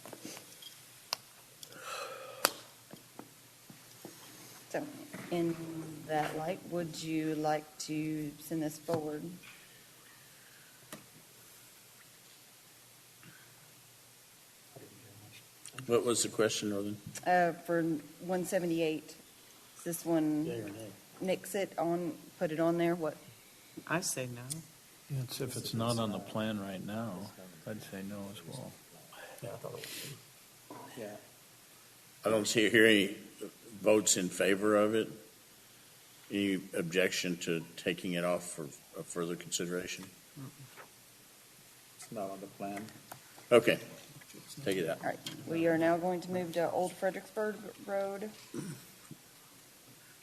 So, in that light, would you like to send this forward? What was the question, Northern? For 178, is this one? Yea or nay? nix it on, put it on there? What? I say no. If it's not on the plan right now, I'd say no as well. Yeah. I don't hear any votes in favor of it. Any objection to taking it off for further consideration? It's not on the plan. Okay, take it out. All right, we are now going to move to Old Fredericksburg Road.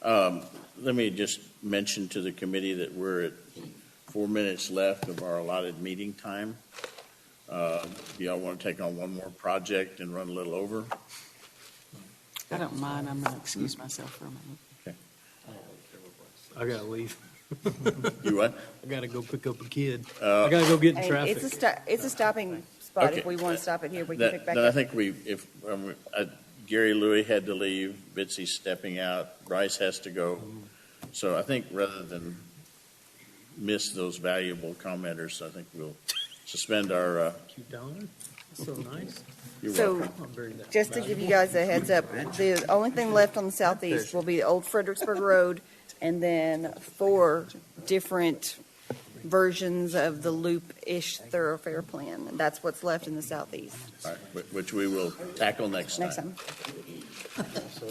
Let me just mention to the committee that we're at 4 minutes left of our allotted meeting time. Do y'all want to take on one more project and run a little over? I don't mind. I'm going to excuse myself for a moment. I gotta leave. You what? I gotta go pick up a kid. I gotta go get in Hey, traffic. it's a stopping spot. Okay. If we want to stop it here, we can pick back Then I up. think Gary Louie had to leave, Bitsy's stepping out, Bryce has to go. So I think rather than miss those valuable commenters, I think we'll suspend our. Cute dollar. That's so nice. You're So, welcome. just to give you guys a heads up, the only thing left on the southeast will be Old Fredericksburg Road, and then 4 different versions of the loop-ish thoroughfare plan. And that's what's left in the southeast. All right, which we will tackle next Next time.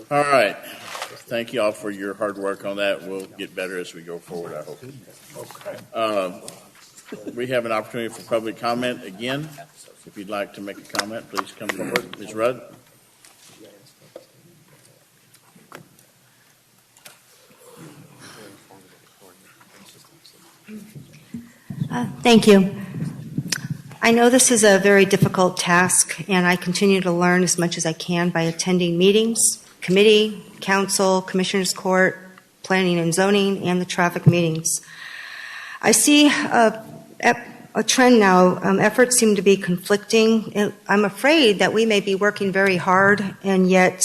All right. Thank you all for your hard work on that. We'll get better as we go forward, I hope. We have an opportunity for public comment again. If you'd like to make a comment, please come forward. Ms. Rudd? Thank you. I know this is a very difficult task, and I continue to learn as much as I can by attending meetings, committee, council, commissioners court, planning and zoning, and the traffic meetings. I see a trend now. Efforts seem to be conflicting. I'm afraid that we may be working very hard, and yet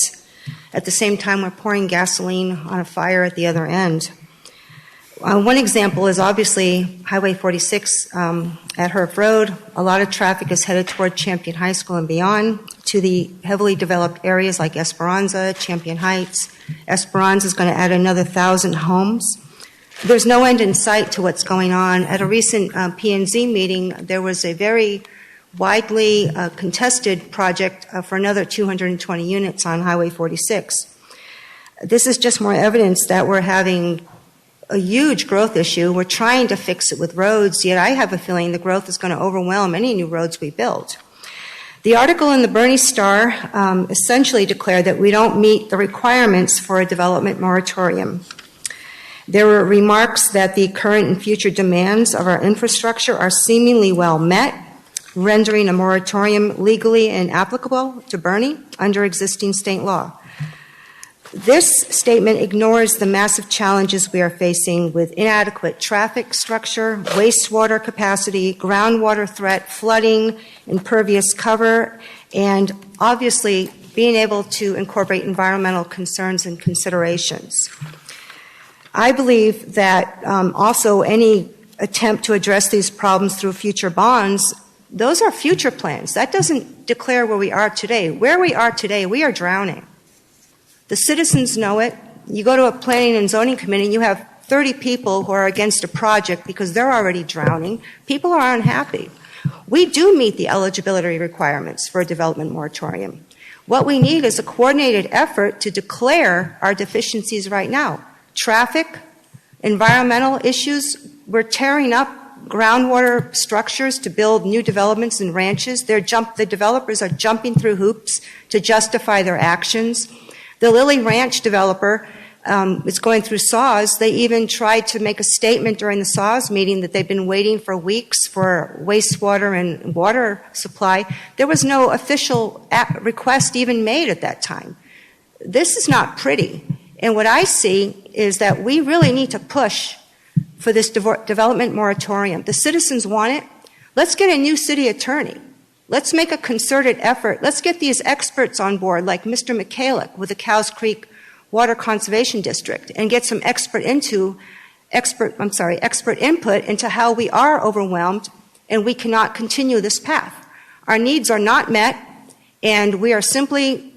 at the same time we're pouring gasoline on a fire at the other end. One example is obviously Highway 46 at Herb Road. A lot of traffic is headed toward Champion High School and beyond to the heavily developed areas like Esperanza, Champion Heights. Esperanza is going to add another 1,000 homes. There's no end in sight to what's going on. At a recent P&Z meeting, there was a very widely contested project for another 220 units on Highway 46. This is just more evidence that we're having a huge growth issue. We're trying to fix it with roads, yet I have a feeling the growth is going to overwhelm any new roads we build. The article in the Bernie Star essentially declared that we don't meet the requirements for a development moratorium. There were remarks that the current and future demands of our infrastructure are seemingly well met, rendering a moratorium legally inapplicable to Bernie under existing state law. This statement ignores the massive challenges we are facing with inadequate traffic structure, wastewater capacity, groundwater threat, flooding, impervious cover, and obviously being able to incorporate environmental concerns and considerations. I believe that also any attempt to address these problems through future bonds, those are future plans. That doesn't declare where we are today. Where we are today, we are drowning. The citizens know it. You go to a planning and zoning committee, you have 30 people who are against a project because they're already drowning. People are unhappy. We do meet the eligibility requirements for a development moratorium. What we need is a coordinated effort to declare our deficiencies right now. Traffic, environmental issues, we're tearing up groundwater structures to build new developments and ranches. The developers are jumping through hoops to justify their actions. The Lily Ranch developer is going through SAWS. They even tried to make a statement during the SAWS meeting that they've been waiting for weeks for wastewater and water supply. There was no official request even made at that time. This is not pretty. And what I see is that we really need to push for this development moratorium. The citizens want it. Let's get a new city attorney. Let's make a concerted effort. Let's get these experts on board, like Mr. Michalik with the Cows Creek Water Conservation District, and get some expert input into how we are overwhelmed and we cannot continue this path. Our needs are not met, and we are simply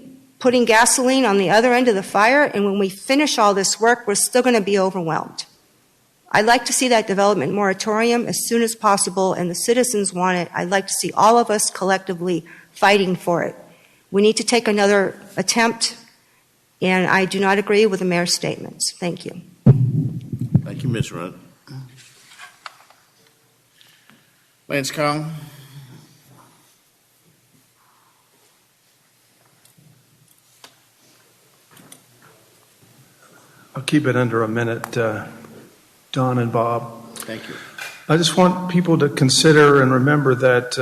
putting gasoline on the other end of the fire, and when we finish all this work, we're still going to be overwhelmed. I'd like to see that development moratorium as soon as possible, and the citizens want it. I'd like to see all of us collectively fighting for it. We need to take another attempt, and I do not agree with the mayor's statements. Thank you. Thank you, Ms. Rudd. Lance Kong. I'll keep it under a minute, Don and Bob. Thank you. I just want people to consider and remember that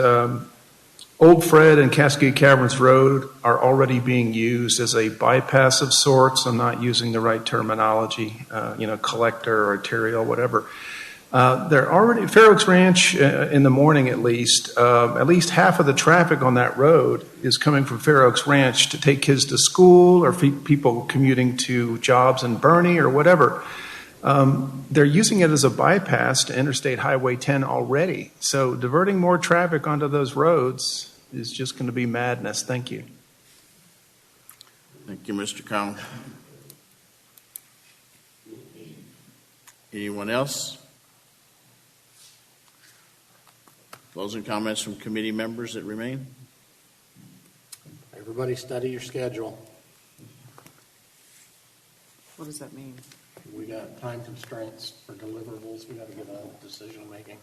Old Fred and Cascade Caverns Road are already being used as a bypass of sorts. I'm not using the right terminology, collector, arterial, whatever. They're already, Fair Oaks Ranch, in the morning at least half of the traffic on that road is coming from Fair Oaks Ranch to take kids to school or people commuting to jobs in Bernie or whatever. They're using it as a bypass to Interstate Highway 10 already. So diverting more traffic onto those roads is just going to be madness. Thank you. Thank you, Mr. Kong. Anyone else? Closing comments from committee members that remain? Everybody study your schedule. What does that mean? We got time constraints for deliverables. We got to get a decision making.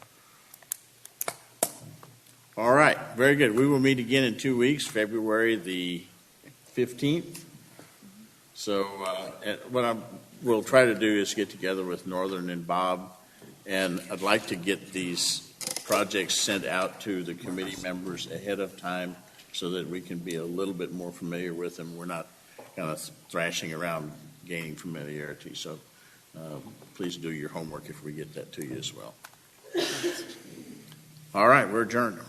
All right, very good. We will meet again in 2 weeks, February the 15th. So what we'll try to do is get together with Northern and Bob, and I'd like to get these projects sent out to the committee members ahead of time so that we can be a little bit more familiar with them. We're not kind of thrashing around gaining familiarity. So please do your homework if we get that to you as well. All right, we're adjourned.